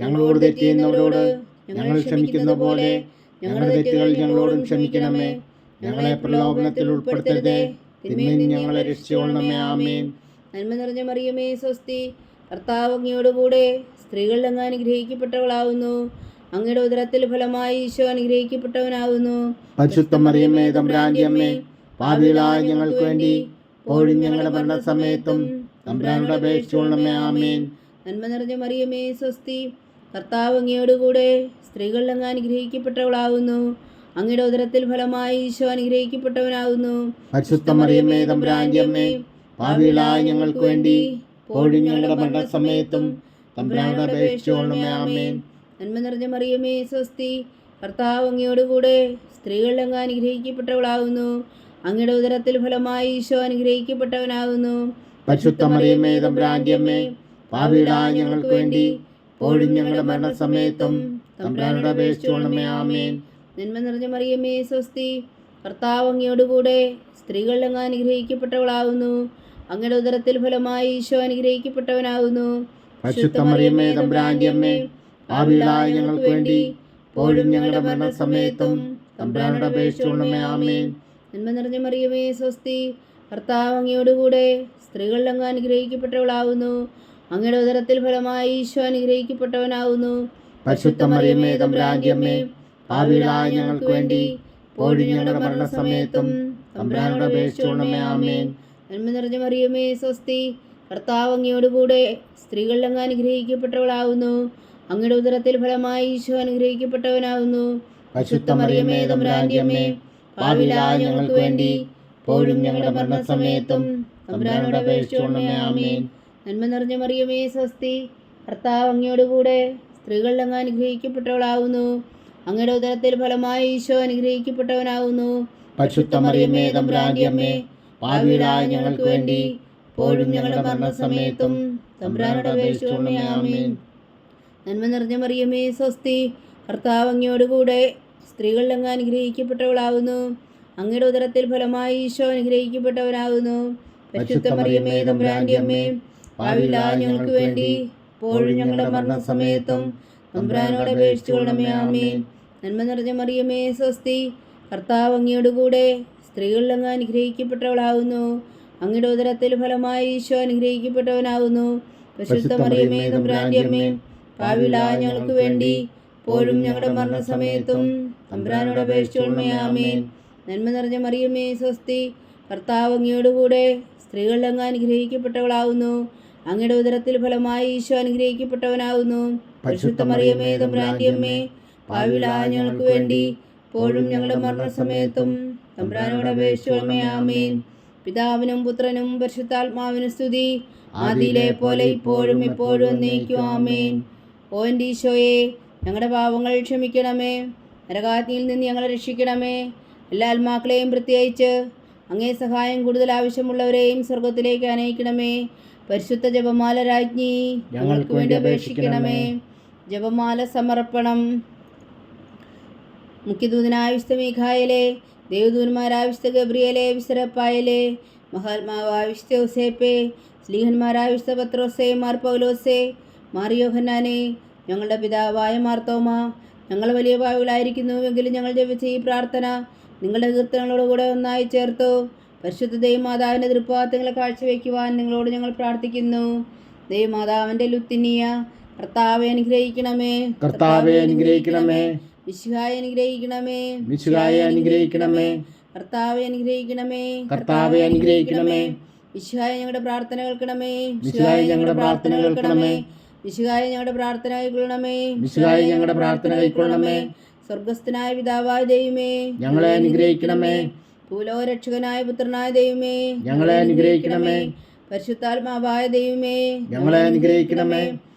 ഞങ്ങളോട് തെറ്റ് ചെയ്യുന്നവരോട് ഞങ്ങൾ ക്ഷമിക്കുന്ന പോലെ ഞങ്ങളുടെ തെറ്റുകൾ ഞങ്ങളോടും ക്ഷമിക്കണമേ. ഞങ്ങളെ പ്രലോഭനത്തിൽ ഉൾപ്പെടുത്തരുതേ, തിന്മയിൽ നിന്ന് ഞങ്ങളെ രക്ഷിച്ചുകൊള്ളണമേ. ആമേൻ. നന്മ നിറഞ്ഞ മറിയമേ, സ്വസ്തി, കർത്താവ് അങ്ങയോടുകൂടെ സ്ത്രീകൾ അങ്ങ് അനുഗ്രഹിക്കപ്പെട്ടവളാകുന്നു. അങ്ങയുടെ ഉദരത്തിൽ ഫലമായി ഈശോ അനുഗ്രഹിക്കപ്പെട്ടവനാകുന്നു. പരിശുദ്ധ മറിയമേ, തമ്പുരാന്റെ അമ്മേ, പാപികളായ ഞങ്ങൾക്ക് വേണ്ടി ഇപ്പോഴും ഞങ്ങളുടെ മരണസമയത്തും തമ്പുരാനോട് അപേക്ഷിച്ചുകൊള്ളണമേ. ആമേൻ. നന്മ നിറഞ്ഞ മറിയമേ, സ്വസ്തി, കർത്താവ് അങ്ങയോടുകൂടെ സ്ത്രീകൾ അങ്ങ് അനുഗ്രഹിക്കപ്പെട്ടവളാകുന്നു. അങ്ങയുടെ ഉദരത്തിൽ ഫലമായി ഈശോ അനുഗ്രഹിക്കപ്പെട്ടവനാകുന്നു. പരിശുദ്ധ മറിയമേ, തമ്പുരാന്റെ അമ്മേ, പാപികളായ ഞങ്ങൾക്ക് വേണ്ടി ഇപ്പോഴും ഞങ്ങളുടെ മരണസമയത്തും തമ്പുരാനോട് അപേക്ഷിച്ചുകൊള്ളണമേ. ആമേൻ. നന്മ നിറഞ്ഞ മറിയമേ, സ്വസ്തി, കർത്താവ് അങ്ങയോടുകൂടെ സ്ത്രീകളിൽ അങ്ങ് അനുഗ്രഹിക്കപ്പെട്ടവളാകുന്നു. അങ്ങയുടെ ഉദരത്തിൽ ഫലമായി ഈശോ അനുഗ്രഹിക്കപ്പെട്ടവനാകുന്നു. പരിശുദ്ധ മറിയമേ തമ്പുരാന്റെ അമ്മേ, പാപികളായ ഞങ്ങൾക്ക് വേണ്ടി ഇപ്പോഴും ഞങ്ങളുടെ മരണസമയത്തും തമ്പുരാനോട് അപേക്ഷിച്ചുകൊള്ളണമേ. ആമേൻ. നന്മ നിറഞ്ഞ മറിയമേ സ്വസ്തി, കർത്താവ് അങ്ങയോടുകൂടെ സ്ത്രീകളിൽ അങ്ങ് അനുഗ്രഹിക്കപ്പെട്ടവളാകുന്നു. അങ്ങയുടെ ഉദരത്തിൽ ഫലമായി ഈശോ അനുഗ്രഹിക്കപ്പെട്ടവനാകുന്നു. പരിശുദ്ധ മറിയമേ തമ്പുരാന്റെ അമ്മേ, പാപികളായ ഞങ്ങൾക്ക് വേണ്ടി ഇപ്പോഴും ഞങ്ങളുടെ മരണസമയത്തും തമ്പുരാനോട് അപേക്ഷിച്ചുകൊള്ളണമേ. ആമേൻ. നന്മ നിറഞ്ഞ മറിയമേ സ്വസ്തി, കർത്താവ് അങ്ങയോടുകൂടെ സ്ത്രീകളിൽ അങ്ങ് അനുഗ്രഹിക്കപ്പെട്ടവളാകുന്നു. അങ്ങയുടെ ഉദരത്തിൽ ഫലമായി ഈശോ അനുഗ്രഹിക്കപ്പെട്ടവനാകുന്നു. പരിശുദ്ധ മറിയമേ തമ്പുരാന്റെ അമ്മേ, പാപികളായ ഞങ്ങൾക്ക് വേണ്ടി ഇപ്പോഴും ഞങ്ങളുടെ മരണസമയത്തും തമ്പുരാനോട് അപേക്ഷിച്ചുകൊള്ളണമേ. ആമേൻ. നന്മ നിറഞ്ഞ മറിയമേ സ്വസ്തി, കർത്താവ് അങ്ങയോടുകൂടെ സ്ത്രീകളിൽ അങ്ങ് അനുഗ്രഹിക്കപ്പെട്ടവളാകുന്നു. അങ്ങയുടെ ഉദരത്തിൽ ഫലമായി ഈശോ അനുഗ്രഹിക്കപ്പെട്ടവനാകുന്നു. പരിശുദ്ധ മറിയമേ തമ്പുരാന്റെ അമ്മേ, പാപികളായ ഞങ്ങൾക്ക് വേണ്ടി ഇപ്പോഴും ഞങ്ങളുടെ മരണസമയത്തും തമ്പുരാനോട് അപേക്ഷിച്ചുകൊള്ളണമേ. ആമേൻ. നന്മ നിറഞ്ഞ മറിയമേ സ്വസ്തി, കർത്താവ് അങ്ങയോടുകൂടെ സ്ത്രീകളിൽ അങ്ങ് അനുഗ്രഹിക്കപ്പെട്ടവളാകുന്നു. അങ്ങയുടെ ഉദരത്തിൽ ഫലമായി ഈശോ അനുഗ്രഹിക്കപ്പെട്ടവനാകുന്നു. പരിശുദ്ധ മറിയമേ തമ്പുരാന്റെ അമ്മേ, പാപികളായ ഞങ്ങൾക്ക് വേണ്ടി ഇപ്പോഴും ഞങ്ങളുടെ മരണസമയത്തും തമ്പുരാനോട് അപേക്ഷിച്ചുകൊള്ളണമേ. ആമേൻ. നന്മ നിറഞ്ഞ മറിയമേ സ്വസ്തി, കർത്താവ് അങ്ങയോടുകൂടെ സ്ത്രീകളിൽ അങ്ങ് അനുഗ്രഹിക്കപ്പെട്ടവളാകുന്നു. അങ്ങയുടെ ഉദരത്തിൽ ഫലമായി ഈശോ അനുഗ്രഹിക്കപ്പെട്ടവനാകുന്നു. പരിശുദ്ധ മറിയമേ തമ്പുരാന്റെ അമ്മേ, പാപികളായ ഞങ്ങൾക്ക് വേണ്ടി ഇപ്പോഴും ഞങ്ങളുടെ മരണസമയത്തും തമ്പുരാനോട് അപേക്ഷിച്ചുകൊള്ളണമേ. ആമേൻ. നന്മ നിറഞ്ഞ മറിയമേ സ്വസ്തി, കർത്താവ് അങ്ങയോടുകൂടെ സ്ത്രീകളിൽ അങ്ങ് അനുഗ്രഹിക്കപ്പെട്ടവളാകുന്നു. അങ്ങയുടെ ഉദരത്തിൽ ഫലമായി ഈശോ അനുഗ്രഹിക്കപ്പെട്ടവനാകുന്നു. പരിശുദ്ധ മറിയമേ തമ്പുരാന്റെ അമ്മേ, പാപികളായ ഞങ്ങൾക്ക് വേണ്ടി ഇപ്പോഴും ഞങ്ങളുടെ മരണസമയത്തും തമ്പുരാനോട് അപേക്ഷിച്ചുകൊള്ളണമേ. ആമേൻ. നന്മ നിറഞ്ഞ മറിയമേ സ്വസ്തി, കർത്താവ് അങ്ങയോടുകൂടെ സ്ത്രീകളിൽ അങ്ങ് അനുഗ്രഹിക്കപ്പെട്ടവളാകുന്നു. അങ്ങയുടെ ഉദരത്തിൽ ഫലമായി ഈശോ അനുഗ്രഹിക്കപ്പെട്ടവനാകുന്നു. പരിശുദ്ധ മറിയമേ തമ്പുരാന്റെ അമ്മേ, പാപികളായ ഞങ്ങൾക്ക് വേണ്ടി ഇപ്പോഴും ഞങ്ങളുടെ മരണസമയത്തും തമ്പുരാനോട് അപേക്ഷിച്ചുകൊള്ളണമേ. ആമേൻ. പിതാവിനും പുത്രനും പരിശുദ്ധാത്മാവിനും സ്തുതി, ആദിയിലെ പോലെ ഇപ്പോഴും എപ്പോഴും എന്നേക്കും. ആമേൻ. ഓ എൻ്റെ ഈശോയെ, ഞങ്ങളുടെ പാപങ്ങൾ ക്ഷമിക്കണമേ. നരകാഗ്നിയിൽ നിന്ന് ഞങ്ങളെ രക്ഷിക്കണമേ. എല്ലാ ആത്മാക്കളെയും പ്രത്യേകിച്ച് അങ്ങേ സഹായം കൂടുതൽ ആവശ്യമുള്ളവരെയും സ്വർഗത്തിലേക്ക് അനയിക്കണമേ. പരിശുദ്ധ ജപമാല രാജ്ഞി, ഞങ്ങൾക്ക് വേണ്ടി അപേക്ഷിക്കണമേ. ജപമാല സമർപ്പണം. മുഖ്യദൂതനായ വിശുദ്ധ മീഖായേലേ, ദേവദൂതന്മാരായ വിശുദ്ധ ഗബ്രിയേലേ, വിശുദ്ധ റഫായേലേ, മഹാത്മാവായ വിശുദ്ധ യോസേപ്പേ, സ്ലീഹന്മാരായ വിശുദ്ധ പത്രോസേ, മാർ പൗലോസേ, മാർ യോഹന്നാനേ, ഞങ്ങളുടെ പിതാവായ മാർത്തോമ, ഞങ്ങൾ വലിയ പാവികളായിരിക്കുന്നുവെങ്കിലും ഞങ്ങൾ ജപിച്ച ഈ പ്രാർത്ഥന നിങ്ങളുടെ കീർത്തനങ്ങളോടുകൂടെ ഒന്നായി ചേർത്തു പരിശുദ്ധ ദൈവമാതാവിൻ്റെ തൃപ്പാദങ്ങളെ കാഴ്ചവെക്കുവാൻ നിങ്ങളോട് ഞങ്ങൾ പ്രാർത്ഥിക്കുന്നു. ദൈവമാതാവിൻ്റെ ലുത്തിനിയ, കർത്താവെ അനുഗ്രഹിക്കണമേ. കർത്താവെ അനുഗ്രഹിക്കണമേ. മിശിഹായെ അനുഗ്രഹിക്കണമേ. മിശിഹായെ അനുഗ്രഹിക്കണമേ. കർത്താവെ അനുഗ്രഹിക്കണമേ. കർത്താവെ അനുഗ്രഹിക്കണമേ. മിശിഹായെ ഞങ്ങളുടെ പ്രാർത്ഥന കേൾക്കണമേ. മിശിഹായെ ഞങ്ങളുടെ പ്രാർത്ഥന കേൾക്കണമേ. മിശിഹായെ ഞങ്ങളുടെ പ്രാർത്ഥന കൈക്കൊള്ളണമേ. മിശിഹായെ ഞങ്ങളുടെ പ്രാർത്ഥന കൈക്കൊള്ളണമേ. സ്വർഗസ്ഥനായ പിതാവായ ദൈവമേ, ഞങ്ങളെ അനുഗ്രഹിക്കണമേ. ഭൂലോകരക്ഷകനായ പുത്രനായ ദൈവമേ, ഞങ്ങളെ അനുഗ്രഹിക്കണമേ. പരിശുദ്ധാത്മാവായ ദൈവമേ, ഞങ്ങളെ അനുഗ്രഹിക്കണമേ.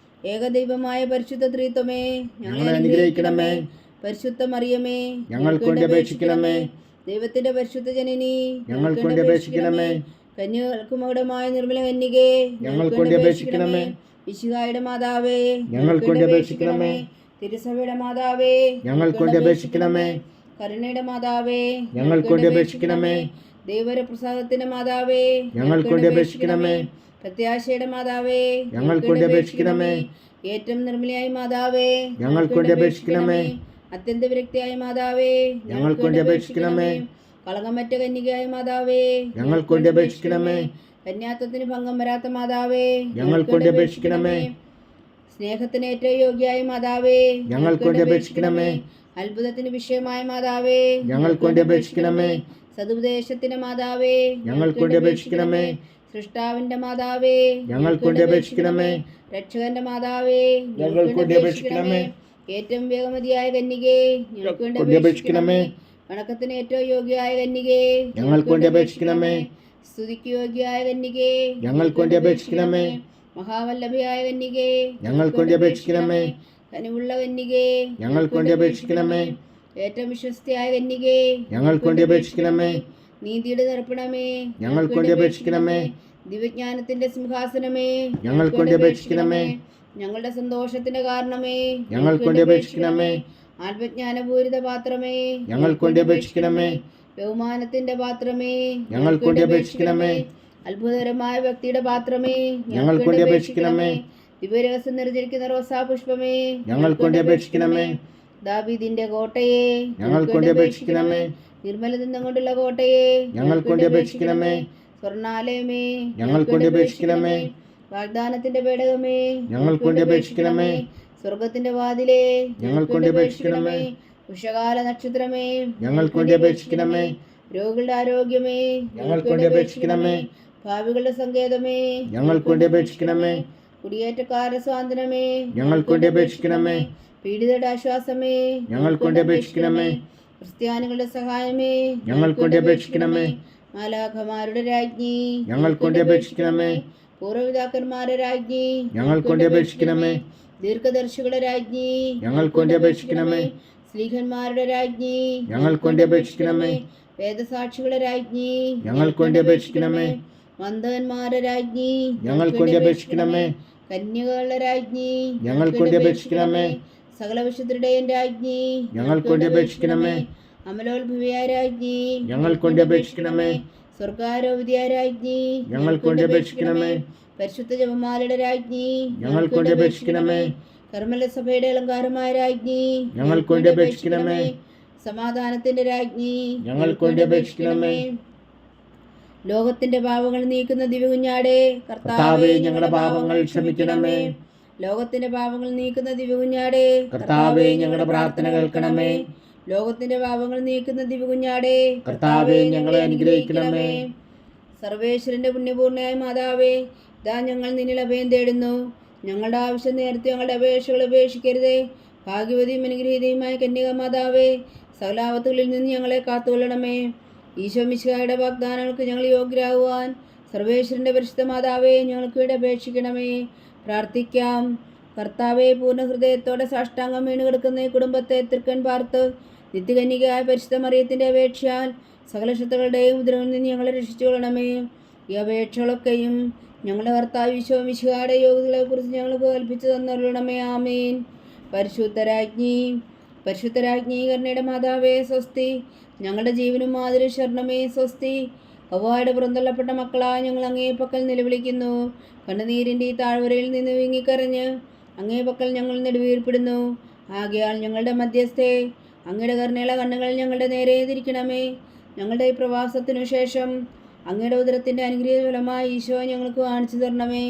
ഏകദൈവമായ പരിശുദ്ധ ത്രിത്വമേ, ഞങ്ങളെ അനുഗ്രഹിക്കണമേ. പരിശുദ്ധ മറിയമേ, ഞങ്ങൾക്ക് വേണ്ടി അപേക്ഷിക്കണമേ. ദൈവത്തിന്റെ പരിശുദ്ധ ജനനി, ഞങ്ങൾക്ക് വേണ്ടി അപേക്ഷിക്കണമേ. കന്യകൾക്ക് മകുടമായ നിർമ്മല കന്യകേ, ഞങ്ങൾക്ക് വേണ്ടി അപേക്ഷിക്കണമേ. മിശിഹായുടെ മാതാവേ, ഞങ്ങൾക്ക് വേണ്ടി അപേക്ഷിക്കണമേ. തിരുസഭയുടെ മാതാവേ, ഞങ്ങൾക്ക് വേണ്ടി അപേക്ഷിക്കണമേ. കരുണയുടെ മാതാവേ, ഞങ്ങൾക്ക് വേണ്ടി അപേക്ഷിക്കണമേ. ദൈവപ്രസാദത്തിന്റെ മാതാവേ, ഞങ്ങൾക്ക് വേണ്ടി അപേക്ഷിക്കണമേ. പ്രത്യാശയുടെ മാതാവേ, ഞങ്ങൾക്ക് വേണ്ടി അപേക്ഷിക്കണമേ. ഏറ്റവും നിർമ്മലയായ മാതാവേ, ഞങ്ങൾക്ക് വേണ്ടി അപേക്ഷിക്കണമേ. അത്യന്ത വിരക്തിയായ മാതാവേ, ഞങ്ങൾക്ക് വേണ്ടി അപേക്ഷിക്കണമേ. കളങ്കമറ്റ കന്യകയായ മാതാവേ, ഞങ്ങൾക്ക് വേണ്ടി അപേക്ഷിക്കണമേ. കന്യാത്വത്തിന് ഭംഗം വരാത്ത മാതാവേ, ഞങ്ങൾക്ക് വേണ്ടി അപേക്ഷിക്കണമേ. സ്നേഹത്തിന് ഏറ്റവും യോഗ്യയായ മാതാവേ, ഞങ്ങൾക്ക് വേണ്ടി അപേക്ഷിക്കണമേ. അത്ഭുതത്തിന് വിഷയമായ മാതാവേ, ഞങ്ങൾക്ക് വേണ്ടി അപേക്ഷിക്കണമേ. സതുപദേശത്തിന്റെ മാതാവേ, ഞങ്ങൾക്ക് വേണ്ടി അപേക്ഷിക്കണമേ. സൃഷ്ടാവിന്റെ മാതാവേ, ഞങ്ങൾക്ക് വേണ്ടി അപേക്ഷിക്കണമേ. രക്ഷകന്റെ മാതാവേ, ഞങ്ങൾക്ക് വേണ്ടി അപേക്ഷിക്കണമേ. ഏറ്റവും വേഗമതിയായ കന്യകേ, ഞങ്ങൾക്ക് വേണ്ടി വേണ്ടി അപേക്ഷിക്കണമേ. വണക്കത്തിന് ഏറ്റവും യോഗ്യയായ കന്യകേ, ഞങ്ങൾക്ക് വേണ്ടി അപേക്ഷിക്കണമേ. സ്തുതിക്ക് യോഗ്യയായ കന്യകേ, ഞങ്ങൾക്ക് വേണ്ടി അപേക്ഷിക്കണമേ. മഹാവല്ലഭയായ കന്യകേ, ഞങ്ങൾക്ക് വേണ്ടി അപേക്ഷിക്കണമേ. കനിവുള്ള കന്യകേ, ഞങ്ങൾക്ക് വേണ്ടി അപേക്ഷിക്കണമേ. ഏറ്റവും വിശ്വസ്തയായ കന്യകേ, ഞങ്ങൾക്ക് വേണ്ടി അപേക്ഷിക്കണമേ. നീതിയുടെ ദർപ്പണമേ, ഞങ്ങൾക്ക് വേണ്ടി അപേക്ഷിക്കണമേ. ദിവ്യജ്ഞാനത്തിന്റെ സിംഹാസനമേ, ഞങ്ങൾക്ക് വേണ്ടി അപേക്ഷിക്കണമേ. ഞങ്ങളുടെ സന്തോഷത്തിന്റെ കാരണമേ, ഞങ്ങൾക്ക് വേണ്ടി അപേക്ഷിക്കണമേ. ആത്മജ്ഞാനപൂരിത പാത്രമേ, ഞങ്ങൾക്ക് വേണ്ടി അപേക്ഷിക്കണമേ. ബഹുമാനത്തിന്റെ പാത്രമേ, ഞങ്ങൾക്ക് വേണ്ടി അപേക്ഷിക്കണമേ. അത്ഭുതകരമായ ഭക്തിയുടെ പാത്രമേ, ഞങ്ങൾക്ക് വേണ്ടി അപേക്ഷിക്കണമേ. ദിവ്യരഹസ്യം നിറഞ്ഞിരിക്കുന്ന റോസാ പുഷ്പമേ, ഞങ്ങൾക്ക് വേണ്ടി അപേക്ഷിക്കണമേ. ദാവീദിന്റെ കോട്ടയെ, ഞങ്ങൾക്ക് വേണ്ടി അപേക്ഷിക്കണമേ. നിർമ്മല നിന്ദം കൊണ്ടുള്ള കോട്ടയെ, ഞങ്ങൾക്ക് വേണ്ടി അപേക്ഷിക്കണമേ. സ്വർണാലയമേ, ഞങ്ങൾക്ക് വേണ്ടി അപേക്ഷിക്കണമേ. വാഗ്ദാനത്തിന്റെ പേടകമേ, ഞങ്ങൾക്ക് വേണ്ടി അപേക്ഷിക്കണമേ. സ്വർഗത്തിന്റെ വാതിലേ, ഞങ്ങൾക്ക് വേണ്ടി അപേക്ഷിക്കണമേ. ഉഷകാല നക്ഷത്രമേ, ഞങ്ങൾക്ക് വേണ്ടി അപേക്ഷിക്കണമേ. രോഗികളുടെ ആരോഗ്യമേ, ഞങ്ങൾക്ക് വേണ്ടി അപേക്ഷിക്കണമേ. ഭാവികളുടെ സങ്കേതമേ, ഞങ്ങൾക്ക് വേണ്ടി അപേക്ഷിക്കണമേ. കുടിയേറ്റക്കാരുടെ സ്വാതന്ത്ര്യമേ, ഞങ്ങൾക്ക് വേണ്ടി അപേക്ഷിക്കണമേ. പീഡിതരുടെ ആശ്വാസമേ, ഞങ്ങൾക്ക് വേണ്ടി അപേക്ഷിക്കണമേ. ക്രിസ്ത്യാനികളുടെ സഹായമേ, ഞങ്ങൾക്ക് വേണ്ടി അപേക്ഷിക്കണമേ. മാലാഖമാരുടെ രാജ്ഞി, ഞങ്ങൾക്ക് വേണ്ടി അപേക്ഷിക്കണമേ. പൂർവ്വപിതാക്കന്മാരുടെ രാജ്ഞി, ഞങ്ങൾക്ക് വേണ്ടി അപേക്ഷിക്കണമേ. ദീർഘദർശികളുടെ രാജ്ഞി, ഞങ്ങൾക്ക് വേണ്ടി അപേക്ഷിക്കണമേ. സ്ലീഹന്മാരുടെ രാജ്ഞി, ഞങ്ങൾക്ക് വേണ്ടി അപേക്ഷിക്കണമേ. വേദസാക്ഷികളുടെ രാജ്ഞി, ഞങ്ങൾക്ക് വേണ്ടി അപേക്ഷിക്കണമേ. മന്ദന്മാരുടെ രാജ്ഞി, ഞങ്ങൾക്ക് വേണ്ടി അപേക്ഷിക്കണമേ. കന്യകകളുടെ രാജ്ഞി, ഞങ്ങൾക്ക് വേണ്ടി അപേക്ഷിക്കണമേ. സകല വിശുദ്ധരുടെയും രാജ്ഞി, ഞങ്ങൾക്ക് വേണ്ടി അപേക്ഷിക്കണമേ. അമലോത്ഭവിയായ രാജ്ഞി, ഞങ്ങൾക്ക് വേണ്ടി അപേക്ഷിക്കണമേ. സ്വർഗാരോപിതയായ രാജ്ഞി, ഞങ്ങൾക്ക് വേണ്ടി അപേക്ഷിക്കണമേ. പരിശുദ്ധ ജപമാലയുടെ രാജ്ഞി, ഞങ്ങൾക്ക് വേണ്ടി അപേക്ഷിക്കണമേ. കർമ്മല സഭയുടെ അലങ്കാരമായ രാജ്ഞി, ഞങ്ങൾക്ക് വേണ്ടി അപേക്ഷിക്കണമേ. സമാധാനത്തിന്റെ രാജ്ഞി, ഞങ്ങൾക്ക് വേണ്ടി അപേക്ഷിക്കണമേ. ലോകത്തിന്റെ പാപങ്ങൾ നീക്കുന്ന ദിവ്യകുഞ്ഞാടേ, കർത്താവേ, ഞങ്ങളുടെ പാപങ്ങൾ ക്ഷമിക്കണമേ. ലോകത്തിന്റെ പാപങ്ങൾ നീക്കുന്ന ദിവ്യകുഞ്ഞാടേ, കർത്താവേ, ഞങ്ങളുടെ പ്രാർത്ഥന കേൾക്കണമേ. ലോകത്തിന്റെ പാപങ്ങൾ നീക്കുന്ന ദിവ്യകുഞ്ഞാടേ, കർത്താവേ, ഞങ്ങളെ അനുഗ്രഹിക്കണമേ. സർവേശ്വരന്റെ പുണ്യപൂർണ്ണയായ മാതാവേ, ഇതാ ഞങ്ങൾ നിന്നിൽ അഭയം തേടുന്നു. ഞങ്ങളുടെ ആവശ്യം നേരത്തെ ഞങ്ങളുടെ അപേക്ഷകൾ ഉപേക്ഷിക്കരുതേ. ഭാഗ്യവതിയും അനുഗ്രഹീതയുമായ കന്യക മാതാവേ, സകലാപത്തുകളിൽ നിന്ന് ഞങ്ങളെ കാത്തുകൊള്ളണമേ. ഈശോ മിശിഹായുടെ വാഗ്ദാനങ്ങൾക്ക് ഞങ്ങൾ യോഗ്യരാകുവാൻ സർവേശ്വരന്റെ പരിശുദ്ധ മാതാവേ, ഞങ്ങൾക്ക് വേണ്ടി അപേക്ഷിക്കണമേ. പ്രാർത്ഥിക്കാം. കർത്താവെ, പൂർണ്ണ ഹൃദയത്തോടെ സാഷ്ടാംഗം വീണ് കിടക്കുന്ന ഈ കുടുംബത്തെ തൃക്കൺ പാർത്ത് നിത്യകന്യകയായ പരിശുദ്ധ മറിയത്തിൻ്റെ അപേക്ഷയാൽ സകല ശത്രുക്കളുടെയും ഉപദ്രവത്തിൽ നിന്ന് ഞങ്ങളെ രക്ഷിച്ചുകൊള്ളണമേ. ഈ അപേക്ഷകളൊക്കെയും ഞങ്ങളുടെ കർത്താവ് ഈശോ മിശിഹായുടെ യോഗ്യതകളെക്കുറിച്ച് ഞങ്ങൾക്ക് കൽപ്പിച്ചു തന്നരുളണമേ. ആമേൻ. പരിശുദ്ധരാജ്ഞി കരുണയുടെ മാതാവേ, സ്വസ്തി. ഞങ്ങളുടെ ജീവനും മാതിരി ശരണമേ, സ്വസ്തി. ഹവ്വായുടെ പുറന്തള്ളപ്പെട്ട മക്കളായ ഞങ്ങൾ അങ്ങേ പക്കൽ നിലവിളിക്കുന്നു. കണ്ണുനീരിൻ്റെ ഈ താഴ്വരയിൽ നിന്ന് വിങ്ങിക്കരഞ്ഞ് അങ്ങേ പക്കൽ ഞങ്ങൾ നെടുവീർപ്പെടുന്നു. ആകയാൽ ഞങ്ങളുടെ മധ്യസ്ഥേ, അങ്ങയുടെ കരുണയുള്ള കണ്ണുകൾ ഞങ്ങളുടെ നേരെ തിരിക്കണമേ. ഞങ്ങളുടെ ഈ പ്രവാസത്തിനു ശേഷം അങ്ങയുടെ ഉദരത്തിൻ്റെ അനുഗ്രഹീത ഫലമായി ഈശോ ഞങ്ങൾക്ക് കാണിച്ചു തരണമേ.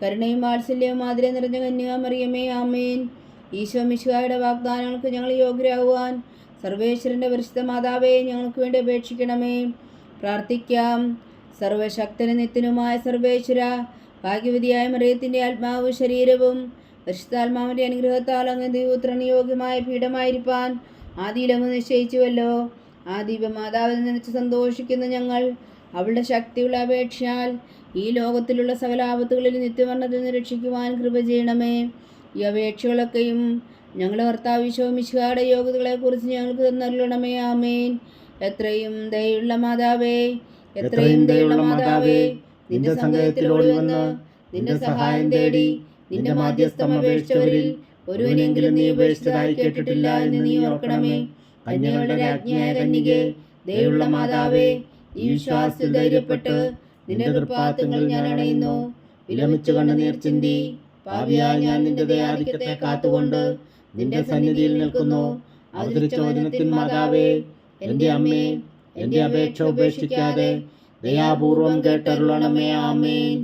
കരുണയും വാത്സല്യവും മാതിരി നിറഞ്ഞ കന്യക മറിയമേ, ആമേൻ. ഈശോ മിശിഹായുടെ വാഗ്ദാനങ്ങൾക്ക് ഞങ്ങൾ യോഗ്യരാകുവാൻ സർവേശ്വരൻ്റെ പരിശുദ്ധ മാതാവേ, ഞങ്ങൾക്ക് വേണ്ടി അപേക്ഷിക്കണമേ. പ്രാർത്ഥിക്കാം. സർവശക്തനും നിത്യനുമായ സർവേശ്വര, ഭാഗ്യവതിയായ മറിയത്തിൻ്റെ ആത്മാവും ശരീരവും പരിശുദ്ധാത്മാവിൻ്റെ അനുഗ്രഹത്താൽ അങ്ങ് ദൈവപുത്രന് യോഗ്യമായ പീഠമായിരിക്കാൻ ആദിയിലങ്ങ് നിശ്ചയിച്ചുവല്ലോ. ആ ദിവ്യമാതാവിൽ നിന്നിച്ച് സന്തോഷിക്കുന്ന ഞങ്ങൾ അവളുടെ ശക്തിയുള്ള അപേക്ഷയാൽ ഈ ലോകത്തിലുള്ള സകല ആപത്തുകളിൽ നിത്യവർണ്ണത്തിൽ നിന്ന് രക്ഷിക്കുവാൻ കൃപ ചെയ്യണമേ. ഈ അപേക്ഷകളൊക്കെയും ഞങ്ങളുടെ കർത്താവ് ഈശോ മിശിഹായുടെ യോഗ്യതകളെക്കുറിച്ച് ഞങ്ങൾക്ക് തന്നരുളണമേ. ആമേൻ. എത്രയും ദയുള്ള മാതാവേ, എത്രയും ദയുള്ള മാതാവേ, നിന്റെ സങ്കേതത്തിലോടി വന്ന് നിന്റെ സഹായം തേടി നിന്റെ മാധ്യസ്ഥം അപേക്ഷിച്ചവരിൽ ഒരുവനെങ്കിലും നീ ഉപേക്ഷിച്ചതായി കേട്ടിട്ടില്ല എന്ന് നീ ഓർക്കണമേ. കന്യകളുടെ രാജ്ഞിയായ കന്യകേ, ദയുള്ള മാതാവേ, ഈ വിശ്വാസത്തിൽ ധൈര്യപ്പെട്ട് നിന്റെ കൃപാത്തങ്ങൾ ഞാൻ അണയുന്നു. വിലമിച്ചു കണ്ണുനീർ ചിന്തി പാപിയാൽ ഞാൻ നിന്റെ ദയാധിക്യത്തെ കാത്തുകൊണ്ട് നിന്റെ സന്നിധിയിൽ നിൽക്കുന്നു. അവതരിച്ച വചനത്തിൻ മാതാവേ, എൻ്റെ അമ്മേ, എൻ്റെ അപേക്ഷ ഉപേക്ഷിക്കാതെ ദയാപൂർവം കേട്ടരുളണമേ. ആമേൻ.